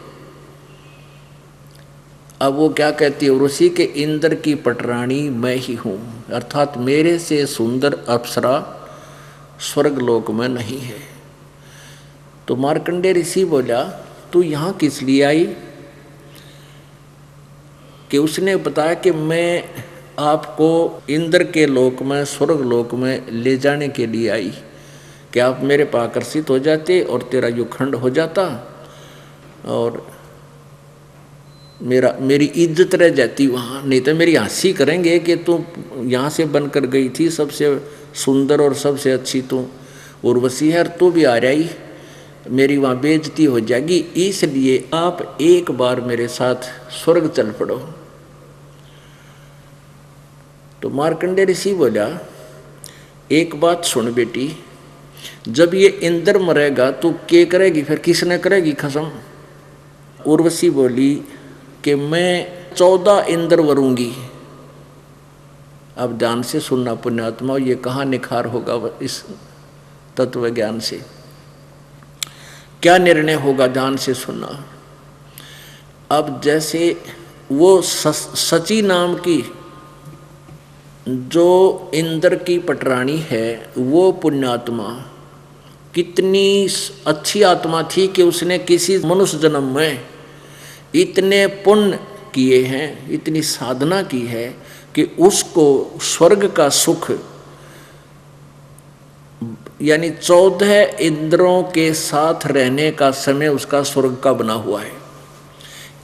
[SPEAKER 2] अब वो क्या कहती है ऋषि के, इंद्र की पटरानी मैं ही हूँ, अर्थात मेरे से सुंदर अप्सरा स्वर्गलोक में नहीं है। तो मार्कंडे ऋषि बोला, तू यहाँ किस लिए आई? कि उसने बताया कि मैं आपको इंद्र के लोक में, स्वर्ग लोक में ले जाने के लिए आई, कि आप मेरे पास आकर्षित हो जाते और तेरा यो खंड हो जाता, और मेरी इज्जत रह जाती वहाँ। नहीं तो मेरी हंसी करेंगे कि तू यहाँ से बनकर गई थी, सबसे सुंदर और सबसे अच्छी तू उर्वशी है, और तू भी आ रही, मेरी वहाँ बेइज्जती हो जाएगी। इसलिए आप एक बार मेरे साथ स्वर्ग चल पड़ो। तो मार्कंडे ऋषि बोला, एक बात सुन बेटी, जब ये इंद्र मरेगा तो क्या करेगी, फिर किसने करेगी खसम? उर्वशी बोली कि मैं 14 इंद्र वरूंगी। अब ध्यान से सुनना पुण्यात्मा, ये कहाँ निखार होगा इस तत्व ज्ञान से। क्या निर्णय होगा ध्यान से सुनना। अब जैसे वो सची नाम की जो इंद्र की पटरानी है, वो पुण्यात्मा कितनी अच्छी आत्मा थी कि उसने किसी मनुष्य जन्म में इतने पुण्य किए हैं, इतनी साधना की है कि उसको स्वर्ग का सुख, यानी 14 इंद्रों के साथ रहने का समय उसका स्वर्ग का बना हुआ है।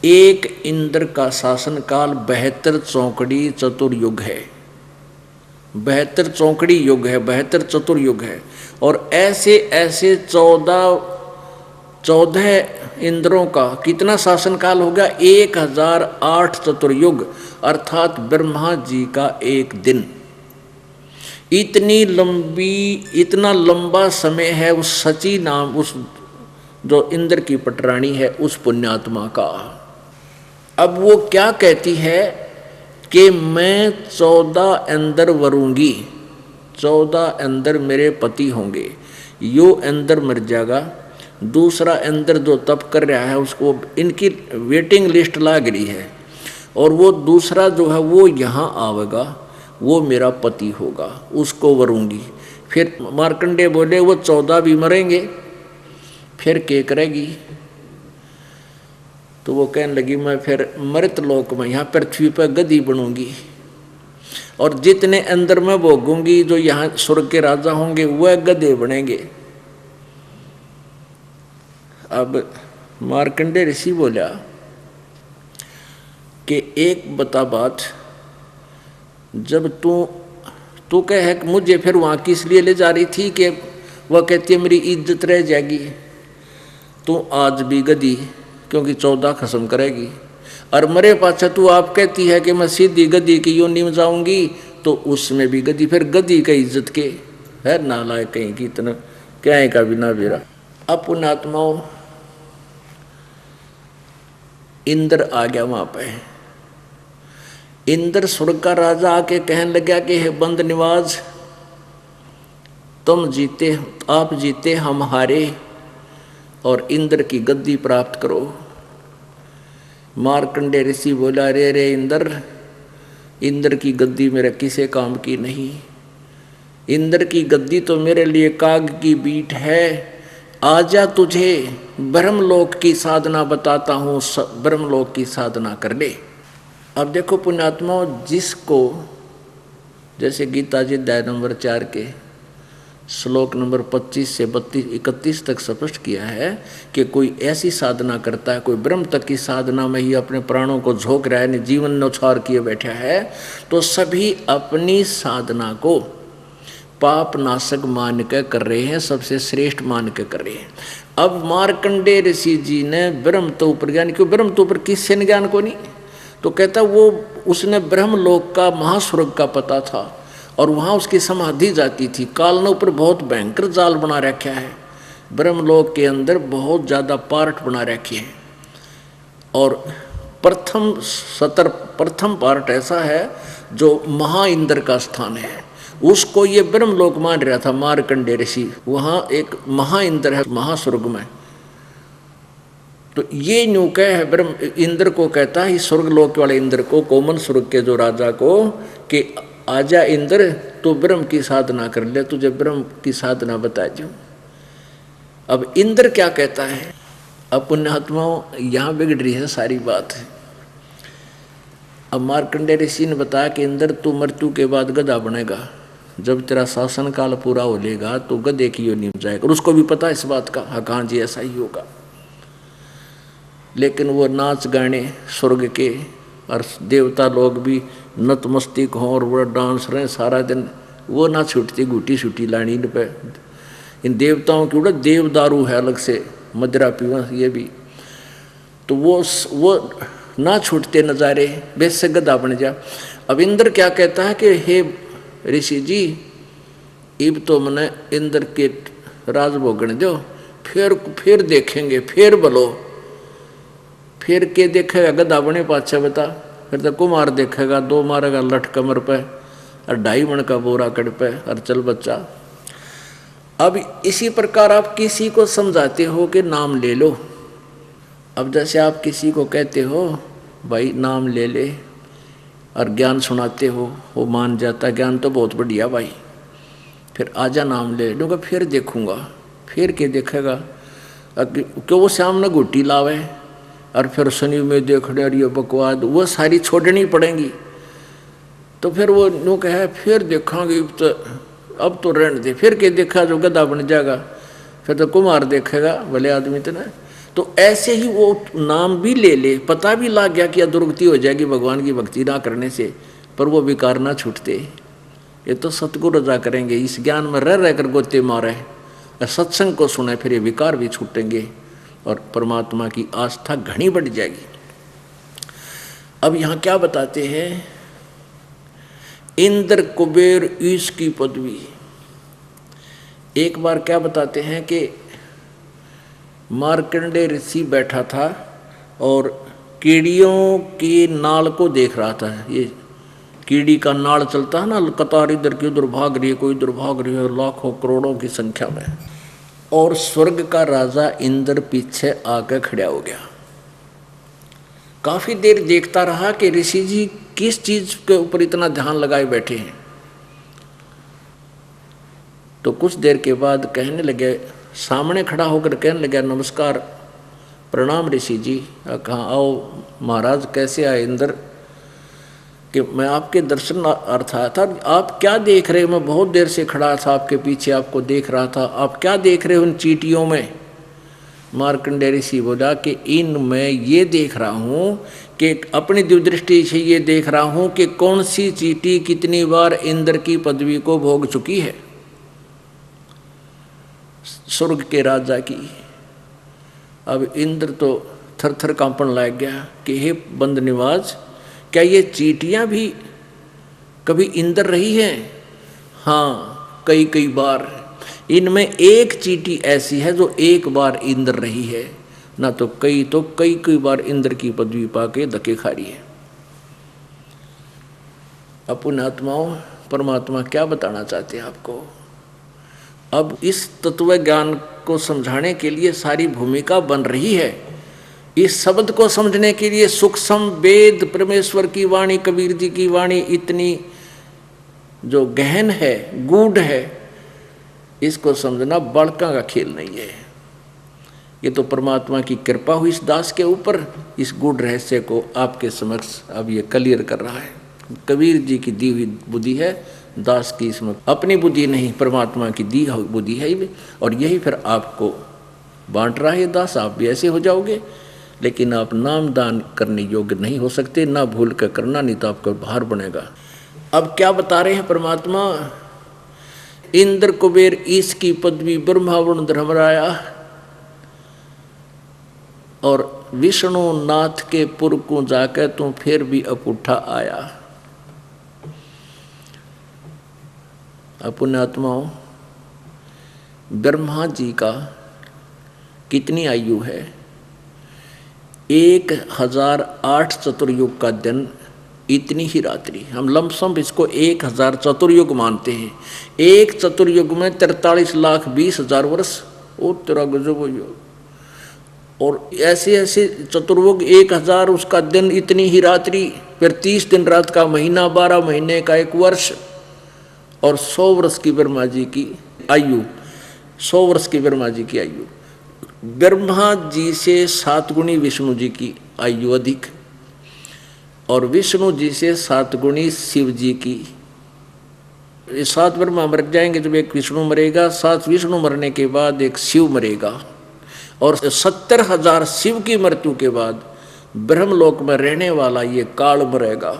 [SPEAKER 2] एक इंद्र का शासन काल 72 चौकड़ी चतुर्युग है, 72 चौकड़ी युग है, 72 चतुर्युग है। और ऐसे ऐसे 14 इंद्रों का कितना शासन काल हो गया, 1008 चतुर्युग, अर्थात ब्रह्मा जी का एक दिन। इतना लंबा समय है उस सची नाम, उस जो इंद्र की पटरानी है, उस पुण्यात्मा का। अब वो क्या कहती है कि मैं 14 इंद्र वरूंगी, 14 इंद्र मेरे पति होंगे। यो इंद्र मर जाएगा, दूसरा इंद्र जो तप कर रहा है उसको इनकी वेटिंग लिस्ट लाग रही है, और वो दूसरा जो है वो यहाँ आवेगा, वो मेरा पति होगा, उसको वरूंगी। फिर मार्कंडेय बोले वो 14 भी मरेंगे, फिर क्या करेगी। तो वो कहने लगी मैं फिर मृत लोक में यहाँ पृथ्वी पर गद्दी बनूंगी, और जितने अंदर में भोगूंगी जो यहाँ स्वर्ग के राजा होंगे वह गधे बनेंगे। अब मार्कंडेय ऋषि बोला कि एक बता बात, जब तू कहे कि मुझे फिर वहाँ किस लिए ले जा रही थी कि वह कहती है मेरी इज्जत रह जाएगी, तू आज भी गधी क्योंकि 14 खत्म करेगी, और मरे पाछा तू आप कहती है कि मैं सीधी गधी की योनि में जाऊंगी, तो उसमें भी गधी, फिर गधी का इज्जत के है नालायक कहीं की, इतना क्या है का बिना बेरा। अब पुण्यात्माओं इंद्र आ गया वहां पे। इंद्र स्वर्ग का राजा आके कहने लगा कि हे बंद निवाज, तुम जीते, आप जीते हम हारे, और इंद्र की गद्दी प्राप्त करो। मार्कंडेय ऋषि बोला रे रे इंद्र की गद्दी मेरे किसी काम की नहीं, इंद्र की गद्दी तो मेरे लिए काग की बीट है। आजा तुझे ब्रह्मलोक की साधना बताता हूँ, ब्रह्मलोक की साधना कर ले। अब देखो पुण्यात्माओं, जिसको जैसे गीता जी अध्याय नंबर 4 के श्लोक नंबर 25 से 31 तक स्पष्ट किया है कि कोई ऐसी साधना करता है, कोई ब्रह्म तक की साधना में ही अपने प्राणों को झोंक रहा है, जीवन न्यौछावर किए बैठा है, तो सभी अपनी साधना को पाप नाशक मान के कर रहे हैं, सबसे श्रेष्ठ मान के कर रहे हैं। अब मार्कंडेय ऋषि जी ने ब्रह्म तो ऊपर ज्ञान, क्यों ब्रह्म तो ऊपर किससे न ज्ञान को नहीं, तो कहता वो उसने ब्रह्मलोक का महास्वर्ग का पता था, और वहाँ उसकी समाधि जाती थी। काल ने ऊपर बहुत भयंकर जाल बना रखा है, ब्रह्मलोक के अंदर बहुत ज़्यादा पार्ट बना रखे हैं, और प्रथम पार्ट ऐसा है जो महा इंद्र का स्थान है, उसको ये ब्रह्मलोक मान रहा था मार्कंडेय ऋषि। वहाँ एक महा इंद्र है महास्वर्ग में, तो ये न्यू कह है ब्रह्म इंद्र को कहता है स्वर्गलोक वाले इंद्र को, कोमन स्वर्ग के जो राजा को, कि आजा इंद्र तो ब्रह्म की साधना कर ले, तुझे ब्रह्म की साधना बता दूं। अब इंद्र क्या कहता है। अब पुण्यात्माओं यहाँ बिगड़ रही है सारी बात। अब मार्कंडेय ऋषि ने बताया कि इंद्र तू मृत्यु के बाद गधा बनेगा, जब तेरा शासन काल पूरा हो लेगा तो गधे की योनि में जाएगा, और उसको भी पता है इस बात का, हाँ जी ऐसा ही होगा। लेकिन वो नाच गाने स्वर्ग के और देवता लोग भी नतमस्तिक हों और वो डांस रहे सारा दिन, वो ना छूटती गुटी छुटी लानी इन पे। इन देवताओं की उड़ा देव दारू है अलग से, मदिरा पीवा ये भी, तो वो ना छूटते नज़ारे, बेसे गधा बन जा। अब इंद्र क्या कहता है कि हे ऋषि जी, इब तो मैंने इंद्र के राज भोगने दो, फिर देखेंगे, फिर बोलो, फिर के देखेगा गधा बने पाछा बता, फिर तो कुमार देखेगा, 2 मारेगा लठ कमर पे और 2.5 मन का बोरा कड़ पे, और चल बच्चा। अब इसी प्रकार आप किसी को समझाते हो कि नाम ले लो। अब जैसे आप किसी को कहते हो भाई नाम ले ले और ज्ञान सुनाते हो, वो मान जाता, ज्ञान तो बहुत बढ़िया भाई, फिर आजा नाम ले लूँगा, फिर देखूँगा, फिर के देखेगा क्यों वो सामने घुट्टी लावे और फिर शनि में देखने और ये बकवाद वो सारी छोड़नी पड़ेंगी। तो फिर वो यूँ कहे फिर देखांगे, तो अब तो रहने दे, फिर के देखा जो गधा बन जाएगा, फिर तो कुमार देखेगा भले आदमी तो ना। तो ऐसे ही वो नाम भी ले ले, पता भी लग गया कि दुर्गति हो जाएगी भगवान की भक्ति ना करने से, पर वो विकार ना छूटते। ये तो सतगुरु रजा करेंगे, इस ज्ञान में रह रहकर गोते मारे, सत्संग को सुने, फिर ये विकार भी छूटेंगे और परमात्मा की आस्था घनी बढ़ जाएगी। अब यहाँ क्या बताते हैं, इंद्र कुबेर ईश की पदवी। एक बार क्या बताते हैं कि मार्कंडेय ऋषि बैठा था और कीड़ियों की नाल को देख रहा था। ये कीड़ी का नाल चलता है ना, कतार इधर की उधर भाग रही है, कोई इधर भाग रही है, लाखों करोड़ों की संख्या में। और स्वर्ग का राजा इंद्र पीछे आकर खड़ा हो गया। काफी देर देखता रहा कि ऋषि जी किस चीज के ऊपर इतना ध्यान लगाए बैठे हैं। तो कुछ देर के बाद कहने लगे, सामने खड़ा होकर कहने लगा, नमस्कार प्रणाम ऋषि जी। कहा आओ महाराज, कैसे आए इंद्र? कि मैं आपके दर्शन अर्थ आया था। आप क्या देख रहे हो? मैं बहुत देर से खड़ा था आपके पीछे, आपको देख रहा था। आप क्या देख रहे हो उन चींटियों में? मार्कंडेय ऋषि बोला कि इनमें ये देख रहा हूँ कि अपनी दिव्यदृष्टि से ये देख रहा हूँ कि कौन सी चींटी कितनी बार इंद्र की पदवी को भोग चुकी है, स्वर्ग के राजा की। अब इंद्र तो थर थर कांपन लग गया कि हे बंद निवाज, क्या ये चींटियां भी कभी इंद्र रही हैं? हाँ, कई कई बार। इनमें एक चींटी ऐसी है जो एक बार इंद्र रही है, ना तो कई बार इंद्र की पदवी पाके धक्के खा रही है। अपन आत्माओं, परमात्मा क्या बताना चाहते हैं आपको? अब इस तत्व ज्ञान को समझाने के लिए सारी भूमिका बन रही है। इस शब्द को समझने के लिए सूक्ष्म वेद, परमेश्वर की वाणी, कबीर जी की वाणी इतनी जो गहन है, गूढ़ है, इसको समझना बालका का खेल नहीं है। ये तो परमात्मा की कृपा हुई इस दास के ऊपर, इस गूढ़ रहस्य को आपके समक्ष अब ये क्लियर कर रहा है। कबीर जी की दी हुई बुद्धि है, दास की इसमें अपनी बुद्धि नहीं, परमात्मा की दी हुई बुद्धि है। और यही फिर आपको बांट रहा है दास। आप भी ऐसे हो जाओगे, लेकिन आप नाम दान करने योग्य नहीं हो सकते, ना भूल कर करना, नहीं तो आपका भार बनेगा। अब क्या बता रहे हैं परमात्मा? इंद्र कुबेर ईश की पदवी ब्रह्मा वरुण धर्मराया और विष्णु नाथ के पुर को जाकर तू फिर भी अपुठा आया। अपने आत्माओं, ब्रह्मा जी का कितनी आयु है? 1008 चतुर्युग का दिन, इतनी ही रात्रि। हम लमसम इसको 1000 चतुर्युग मानते हैं। एक चतुर्युग में 43,20,000 वर्ष। ओ तेरा गजब हो। और ऐसे ऐसे चतुर्युग 1000, उसका दिन, इतनी ही रात्रि, फिर 30 दिन रात का महीना, 12 महीने का एक वर्ष, और 100 वर्ष की ब्रह्मा जी की आयु। 100 वर्ष की ब्रह्मा जी की आयु। ब्रह्मा जी से 7 गुणी विष्णु जी की आयु अधिक, और विष्णु जी से 7 गुणी शिव जी की। 7 ब्रह्मा मर जाएंगे, जब एक विष्णु मरेगा, 7 विष्णु मरने के बाद एक शिव मरेगा, और 70,000 शिव की मृत्यु के बाद ब्रह्मलोक में रहने वाला ये काल मरेगा।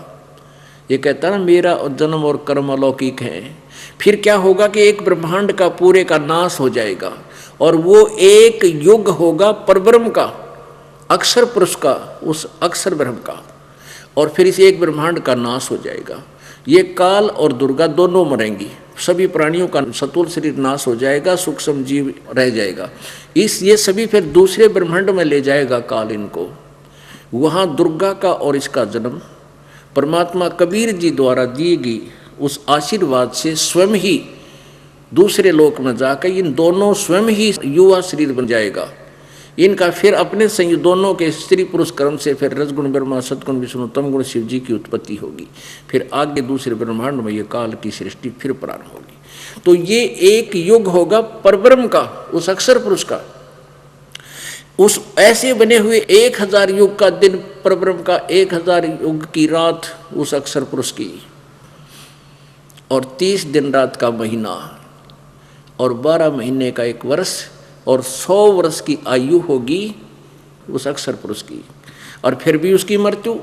[SPEAKER 2] ये कहता है ना, मेरा जन्म और कर्म अलौकिक है। फिर क्या होगा कि एक ब्रह्मांड का पूरे का नाश हो जाएगा, और वो एक युग होगा परब्रह्म का, अक्षर पुरुष का, उस अक्षर ब्रह्म का, और फिर इस एक ब्रह्मांड का नाश हो जाएगा। ये काल और दुर्गा दोनों मरेंगी, सभी प्राणियों का सतुल शरीर नाश हो जाएगा, सूक्ष्म जीव रह जाएगा। ये सभी फिर दूसरे ब्रह्मांड में ले जाएगा काल इनको। वहाँ दुर्गा का और इसका जन्म परमात्मा कबीर जी द्वारा दी गई उस आशीर्वाद से स्वयं ही दूसरे लोक में जाकर इन दोनों स्वयं ही युवा शरीर बन जाएगा। इनका फिर अपने संयुक्त दोनों के स्त्री पुरुष कर्म से फिर रजगुण ब्रह्मा, सतगुण विष्णु, तमगुण शिव जी की उत्पत्ति होगी। फिर आगे दूसरे ब्रह्मांड में ये काल की सृष्टि फिर प्रारंभ होगी। तो ये एक युग होगा परब्रह्म का, उस अक्षर पुरुष का। उस ऐसे बने हुए 1000 युग का दिन परब्रह्म का, 1000 युग की रात उस अक्षर पुरुष की, और 30 दिन रात का महीना, और 12 महीने का 1 वर्ष, और 100 वर्ष की आयु होगी उस अक्षर पुरुष की। और फिर भी उसकी मृत्यु,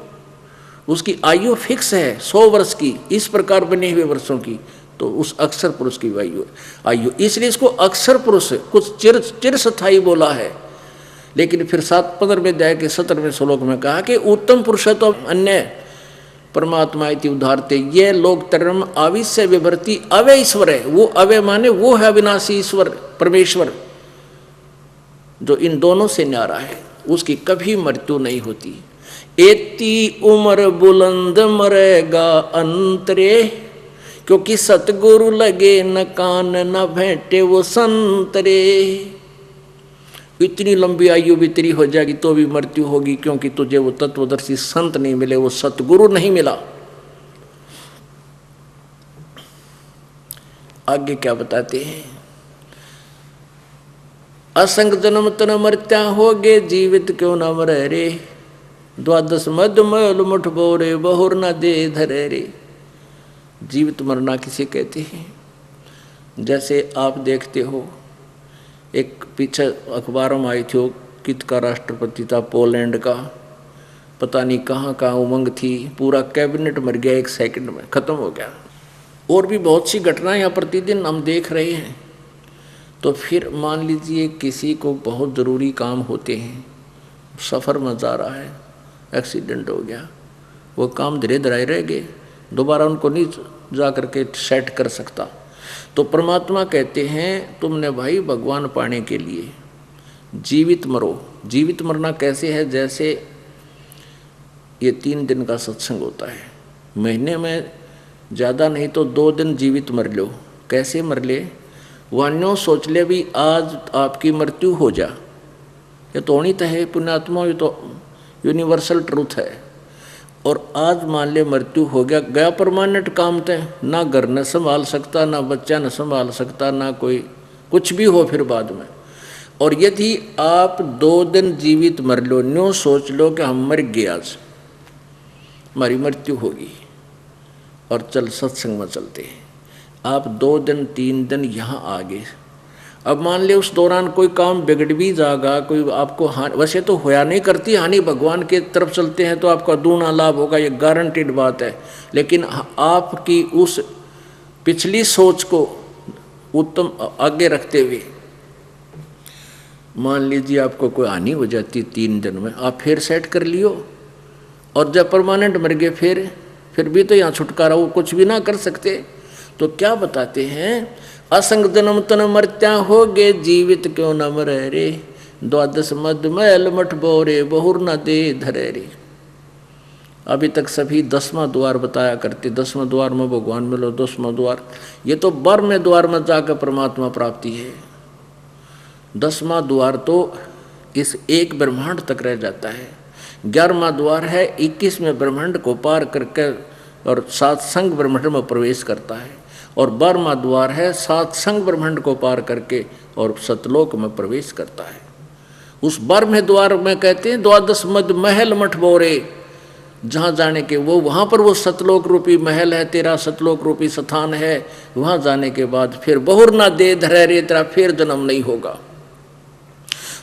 [SPEAKER 2] उसकी आयु फिक्स है 100 वर्ष की, इस प्रकार बने हुए वर्षों की। तो उस अक्षर पुरुष की आयु, इसलिए इसको अक्षर पुरुष कुछ चिर स्थायी बोला है। लेकिन फिर 15वें अध्याय के 17वें श्लोक में कहा कि उत्तम पुरुष तो अन्य परमात्मा इति उद्धारते, ये लोग तरम आविश्य विभर्ति अवय ईश्वर है। वो अवय माने वो है अविनाशी ईश्वर परमेश्वर, जो इन दोनों से न्यारा है, उसकी कभी मृत्यु नहीं होती। एती उम्र बुलंद मरेगा अंतरे, क्योंकि सतगुरु लगे न कान न भेंटे वो संतरे। इतनी लंबी आयु भी तेरी हो जाएगी तो भी मृत्यु होगी, क्योंकि तुझे वो तत्वदर्शी संत नहीं मिले, वो सतगुरु नहीं मिला। आगे क्या बताते हैं, असंग जन्म तन मर्त्या होगे, जीवित क्यों न मरे रे, द्वादश मद मैल मुठ बोरे, बहुर न दे धरे रे। जीवित मरना किसे कहते हैं? जैसे आप देखते हो, एक पीछे अखबारों में आई थी, वो कित का राष्ट्रपति था पोलैंड का, पता नहीं कहाँ कहाँ उमंग थी, पूरा कैबिनेट मर गया 1 सेकंड में, खत्म हो गया। और भी बहुत सी घटनाएं यहाँ प्रतिदिन हम देख रहे हैं। तो फिर मान लीजिए किसी को बहुत ज़रूरी काम होते हैं, सफ़र में जा रहा है, एक्सीडेंट हो गया, वो काम धीरे धीरे रह गए, दोबारा उनको नहीं जा करके सेट कर सकता। तो परमात्मा कहते हैं तुमने भाई भगवान पाने के लिए जीवित मरो। जीवित मरना कैसे है? जैसे ये 3 दिन का सत्संग होता है, महीने में ज़्यादा नहीं तो 2 दिन जीवित मर लो। कैसे मर ले? वान्यों सोच ले भी आज आपकी मृत्यु हो जा, ये तो होनी तो है पुण्यात्मा, ये तो यूनिवर्सल ट्रूथ है। और आज मान ले मृत्यु हो गया, गया परमानेंट काम थे, ना घर न संभाल सकता, ना बच्चा न संभाल सकता, ना कोई कुछ भी हो फिर बाद में। और यदि आप 2 दिन जीवित मर लो, न्यों सोच लो कि हम मर गए, आज हमारी मृत्यु होगी, और चल सत्संग में चलते हैं। आप 2 दिन 3 दिन यहाँ आ गए, अब मान ले उस दौरान कोई काम बिगड़ भी जाएगा, कोई आपको हानि, वैसे तो होया नहीं करती हानि, भगवान के तरफ चलते हैं तो आपका दूना लाभ होगा, ये गारंटीड बात है। लेकिन आपकी उस पिछली सोच को उत्तम आगे रखते हुए मान लीजिए आपको कोई हानि हो जाती 3 दिन में, आप फिर सेट कर लियो, और जब परमानेंट मर गए फिर भी तो यहाँ छुटकारा, वो कुछ भी ना कर सकते। तो क्या बताते हैं, असंग जन्म तन मर्त्या होगे, जीवित क्यों न मरे रे, द्वादश मद मैल मठ बोरे, बहुर न दे धरे रे। अभी तक सभी 10वां द्वार बताया करते, 10वां द्वार में भगवान मिलो, 10वां द्वार, ये तो 12वें द्वार में जाकर परमात्मा प्राप्ति है। 10वां द्वार तो इस एक ब्रह्मांड तक रह जाता है। 11वां द्वार है 21वें ब्रह्मांड को पार करके और सातसंग ब्रह्मांड में प्रवेश करता है, और 12वां द्वार है सातसंग ब्रह्मांड को पार करके और सतलोक में प्रवेश करता है। उस 12वें द्वार में कहते हैं द्वादश मद महल मठ बोरे, जहाँ जाने के वो वहाँ पर वो सतलोक रूपी महल है, तेरा सतलोक रूपी स्थान है। वहाँ जाने के बाद फिर बहुर ना दे धरे रे, तेरा फिर जन्म नहीं होगा।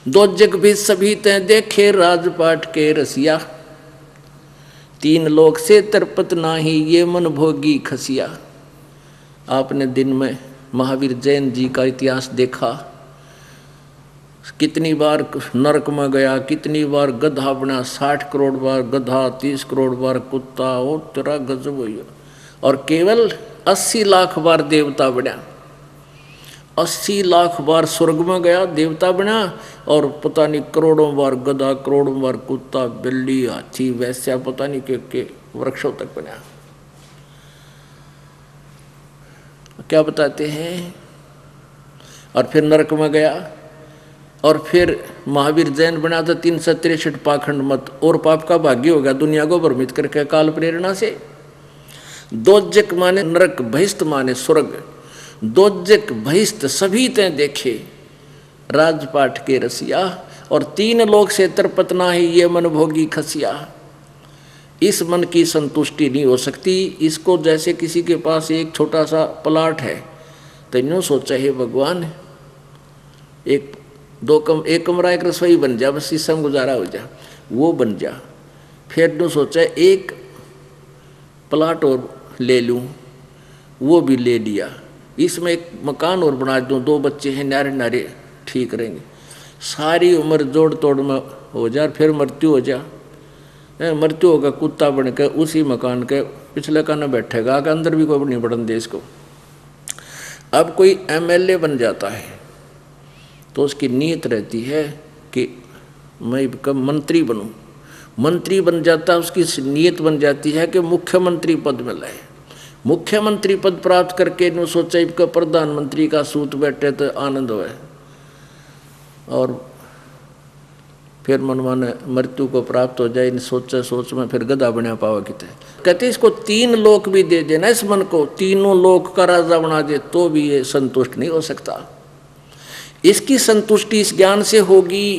[SPEAKER 2] 2 जग भी सभी ते देखे राजपाट के रसिया, 3 लोक से तरपत नाही ये मन भोगी खसिया। आपने दिन में महावीर जैन जी का इतिहास देखा, कितनी बार नरक में गया, कितनी बार गधा बना, 60 करोड़ बार गधा, 30 करोड़ बार कुत्ता, और तेरा गजब हुई। और केवल 80 लाख बार देवता बना, 80 लाख बार स्वर्ग में गया देवता बना, और पता नहीं करोड़ों बार गधा, करोड़ों बार कुत्ता, बिल्ली, हाथी, वैश्या, पता नहीं के वृक्षों तक बना। क्या बताते हैं, और फिर नरक में गया। और फिर महावीर जैन बना था 363 पाखंड मत, और पाप का भाग्य हो गया दुनिया को भ्रमित करके काल प्रेरणा से। दोजक माने नरक, बहिष्ठ माने स्वर्ग। दोजक बहिष्ठ सभी ते देखे राजपाट के रसिया, और 3 लोक से तरपतना ही ये मन भोगी खसिया। इस मन की संतुष्टि नहीं हो सकती। इसको जैसे किसी के पास एक छोटा सा प्लाट है तो यूँ सोचा है भगवान एक कमरा एक रसोई बन जा, बस इससे गुजारा हो जा, वो बन जा। फिर यूँ सोचा एक प्लाट और ले लूँ, वो भी ले लिया। इसमें एक मकान और बना दूँ, 2 बच्चे हैं नारे नारे ठीक रहेंगे। सारी उम्र जोड़ तोड़ में हो जा, फिर मृत्यु हो जा। मृत्यु होगा कुत्ता बन के उसी मकान के पिछले का न बैठेगा, कि अंदर भी कोई नहीं बढ़न दे इसको। अब कोई MLA बन जाता है तो उसकी नीयत रहती है कि मैं कब मंत्री बनूं। मंत्री बन जाता है, उसकी नीयत बन जाती है कि मुख्यमंत्री पद मिले। मुख्यमंत्री पद प्राप्त करके नु सोचा कि प्रधानमंत्री का सूत बैठे तो आनंद होए, और फिर मनमाने मृत्यु को प्राप्त हो जाए। इन सोच में फिर गधा बना पावा कितने। कहते इसको 3 लोक भी दे देना, इस मन को 3 लोक का राजा बना दे तो भी ये संतुष्ट नहीं हो सकता। इसकी संतुष्टि इस ज्ञान से होगी।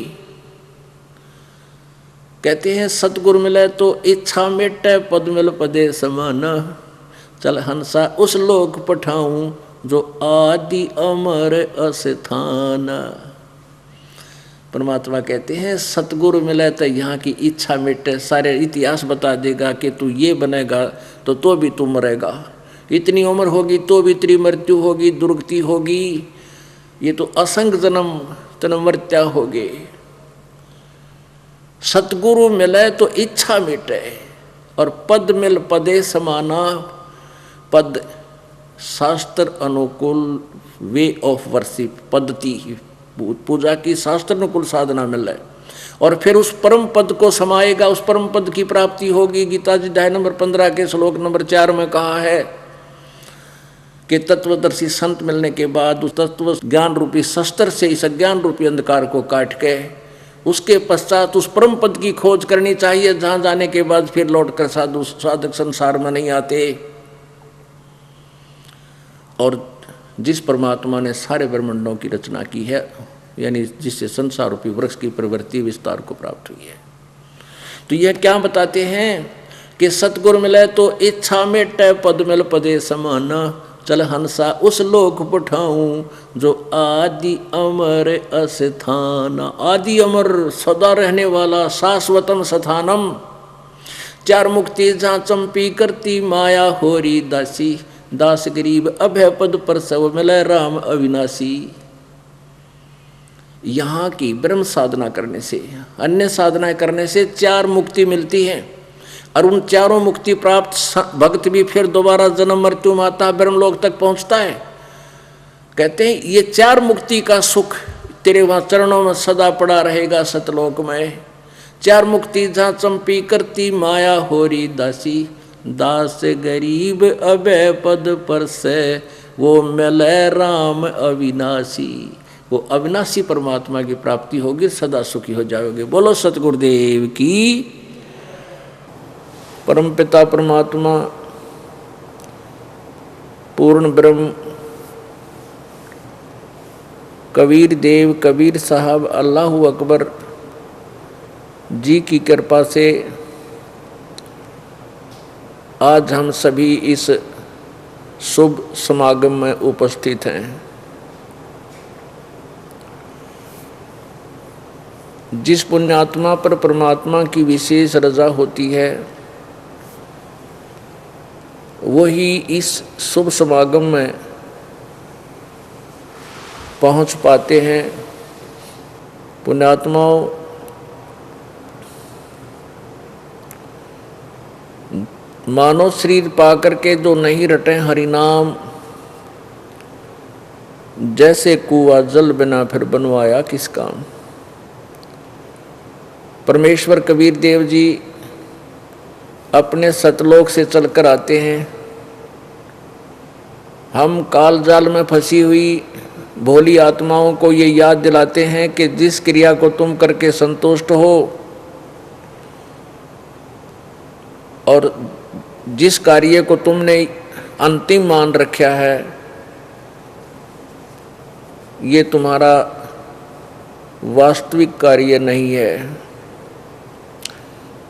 [SPEAKER 2] कहते हैं सतगुरु मिले तो इच्छा मेटे, पद मिल पदे समान। चल हंसा उस लोक पठाऊं जो आदि अमर अस्थान। परमात्मा कहते हैं सतगुरु मिले तो यहाँ की इच्छा मिटे, सारे इतिहास बता देगा कि तू ये बनेगा तो भी तू मरेगा, इतनी उम्र होगी तो भी तेरी मृत्यु होगी, दुर्गति होगी, ये तो असंग जन्म तन मृत्या होगे। सतगुरु मिले तो इच्छा मिटे, और पद मिल पदे समाना। पद शास्त्र अनुकूल वे ऑफ वर्शिप, पद्धति पूजा की शास्त्र अनुकूल साधना मिल है, और फिर उस परम पद को समाएगा, उस परम पद की प्राप्ति होगी। गीता जी अध्याय नंबर 15 के श्लोक नंबर 4 में कहा है कि तत्वदर्शी संत मिलने के बाद उस तत्व ज्ञान रूपी शस्त्र से इस अज्ञान रूपी अंधकार को काट के उसके पश्चात उस परम पद की खोज करनी चाहिए, जहाँ जाने के बाद फिर लौट कर साधक संसार में नहीं आते। और जिस परमात्मा ने सारे ब्रह्मांडों की रचना की है, यानी जिससे संसार रूपी वृक्ष की प्रवृत्ति विस्तार को प्राप्त हुई है, तो यह क्या बताते हैं कि सतगुरु मिले तो इच्छा मेटे, पद मिल पदे समान। चल हंसा उस लोक पठाऊं जो आदि अमर अस्थान। आदि अमर सदा रहने वाला शाश्वतम स्थानम। 4 मुक्ति जहाँ चंपी करती माया होरी दासी। दास गरीब अभय पद पर सब मिले राम अविनाशी। यहाँ की ब्रह्म साधना करने से, अन्य साधनाएं करने से 4 मुक्ति मिलती है, और उन 4 मुक्ति प्राप्त भक्त भी फिर दोबारा जन्म मृत्यु माता ब्रह्मलोक तक पहुँचता है। कहते हैं ये 4 मुक्ति का सुख तेरे वहाँ चरणों में सदा पड़ा रहेगा सतलोक में। 4 मुक्ति जहाँ चंपी करती माया होरी दासी। दास गरीब अभय पद पर से वो मिले राम अविनाशी। वो अविनाशी परमात्मा की प्राप्ति होगी, सदा सुखी हो जाओगे। बोलो सतगुरुदेव की। परमपिता परमात्मा पूर्ण ब्रह्म कबीर देव कबीर साहब अल्लाहू अकबर जी की कृपा से आज हम सभी इस शुभ समागम में उपस्थित हैं। जिस पुण्यात्मा पर परमात्मा की विशेष रजा होती है वही इस शुभ समागम में पहुंच पाते हैं। पुण्यात्माओं, मानव शरीर पाकर के जो नहीं रटे हरिनाम, जैसे कुआं जल बिना फिर बनवाया किस काम। परमेश्वर कबीर देव जी अपने सतलोक से चलकर आते हैं। हम काल जाल में फंसी हुई भोली आत्माओं को ये याद दिलाते हैं कि जिस क्रिया को तुम करके संतुष्ट हो और जिस कार्य को तुमने अंतिम मान रखा है, ये तुम्हारा वास्तविक कार्य नहीं है।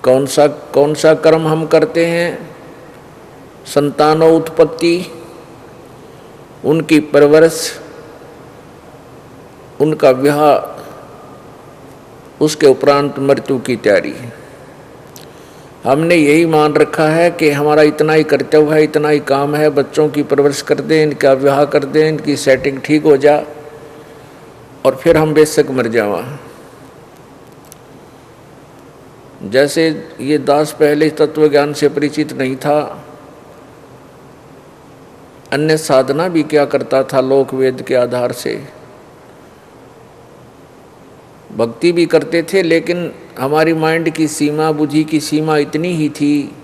[SPEAKER 2] कौन सा कर्म हम करते हैं? संतानों उत्पत्ति, उनकी परवरिश, उनका विवाह, उसके उपरांत मृत्यु की तैयारी। हमने यही मान रखा है कि हमारा इतना ही कर्तव्य है, इतना ही काम है, बच्चों की परवरिश कर दें, इनका विवाह कर दें, इनकी सेटिंग ठीक हो जा और फिर हम बेशक मर जावा। जैसे ये दास पहले तत्व ज्ञान से परिचित नहीं था, अन्य साधना भी क्या करता था, लोक वेद के आधार से भक्ति भी करते थे, लेकिन हमारी माइंड की सीमा, बुद्धि की सीमा इतनी ही थी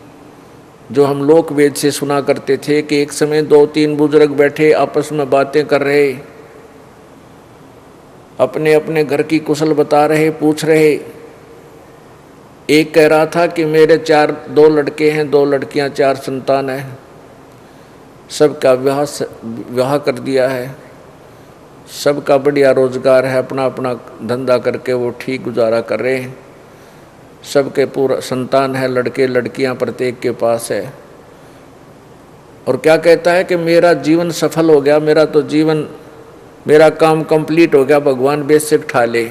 [SPEAKER 2] जो हम लोक वेद से सुना करते थे कि एक समय 2-3 बुजुर्ग बैठे आपस में बातें कर रहे, अपने अपने घर की कुशल बता रहे, पूछ रहे। एक कह रहा था कि मेरे 2 लड़के हैं, 2 लड़कियां, 4 संतान है, सबका विवाह कर दिया है, सबका बढ़िया रोजगार है, अपना अपना धंधा करके वो ठीक गुजारा कर रहे हैं, सबके पूरा संतान है, लड़के लड़कियां प्रत्येक के पास है। और क्या कहता है कि मेरा जीवन सफल हो गया, मेरा काम कंप्लीट हो गया, भगवान बेशक उठा ले,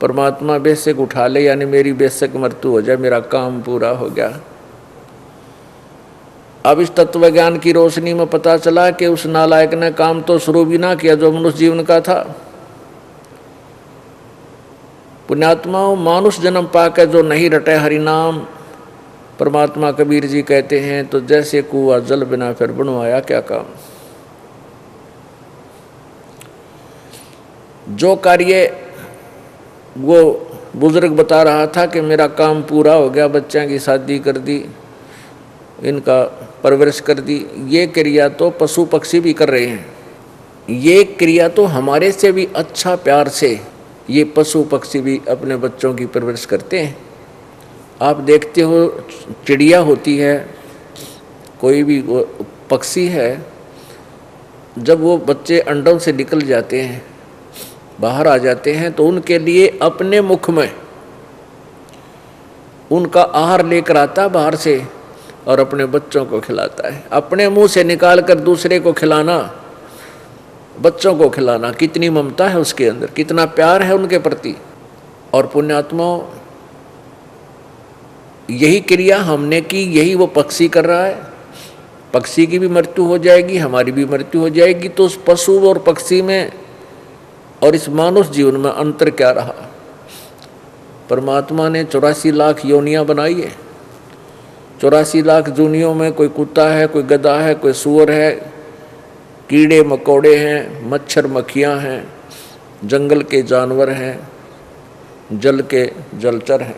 [SPEAKER 2] परमात्मा बेशक उठा ले, यानी मेरी बेशक मृत्यु हो जाए, मेरा काम पूरा हो गया। अब इस तत्व ज्ञान की रोशनी में पता चला कि उस नालायक ने काम तो शुरू भी ना किया जो मनुष्य जीवन का था। पुण्यात्माओं, मानुष जन्म पाकर जो नहीं रटे हरि नाम, परमात्मा कबीर जी कहते हैं, तो जैसे कुआं जल बिना फिर बनवाया क्या काम। जो कार्य वो बुजुर्ग बता रहा था कि मेरा काम पूरा हो गया, बच्चों की शादी कर दी, इनका परवरिश कर दी, ये क्रिया तो पशु पक्षी भी कर रहे हैं। ये क्रिया तो हमारे से भी अच्छा प्यार से ये पशु पक्षी भी अपने बच्चों की परवरिश करते हैं। आप देखते हो, चिड़िया होती है, कोई भी पक्षी है, जब वो बच्चे अंडों से निकल जाते हैं, बाहर आ जाते हैं, तो उनके लिए अपने मुख में उनका आहार लेकर आता बाहर से और अपने बच्चों को खिलाता है। अपने मुंह से निकाल कर दूसरे को खिलाना, बच्चों को खिलाना, कितनी ममता है उसके अंदर, कितना प्यार है उनके प्रति। और पुण्यात्माओं, यही क्रिया हमने की, यही वो पक्षी कर रहा है। पक्षी की भी मृत्यु हो जाएगी, हमारी भी मृत्यु हो जाएगी, तो उस पशु और पक्षी में और इस मानुष जीवन में अंतर क्या रहा। परमात्मा ने 84 लाख योनियां बनाई है। 84 लाख जूनियों में कोई कुत्ता है, कोई गधा है, कोई सूअर है, कीड़े मकोड़े हैं, मच्छर मक्खियाँ हैं, जंगल के जानवर हैं, जल के जलचर हैं।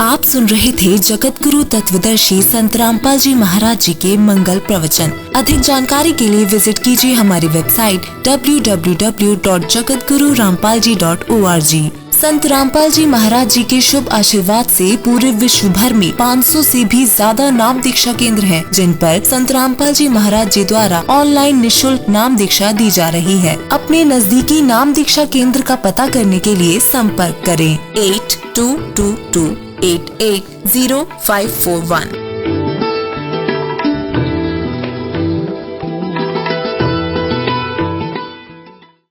[SPEAKER 3] आप सुन रहे थे जगत गुरु तत्वदर्शी संत रामपाल जी महाराज जी के मंगल प्रवचन। अधिक जानकारी के लिए विजिट कीजिए हमारी वेबसाइट www.jagatgururampalji.org। संत रामपाल जी महाराज जी के शुभ आशीर्वाद से पूरे विश्व भर में 500 से भी ज्यादा नाम दीक्षा केंद्र हैं, जिन पर संत रामपाल जी महाराज जी द्वारा ऑनलाइन निःशुल्क नाम दीक्षा दी जा रही है। अपने नजदीकी नाम दीक्षा केंद्र का पता करने के लिए संपर्क करें 8222880541।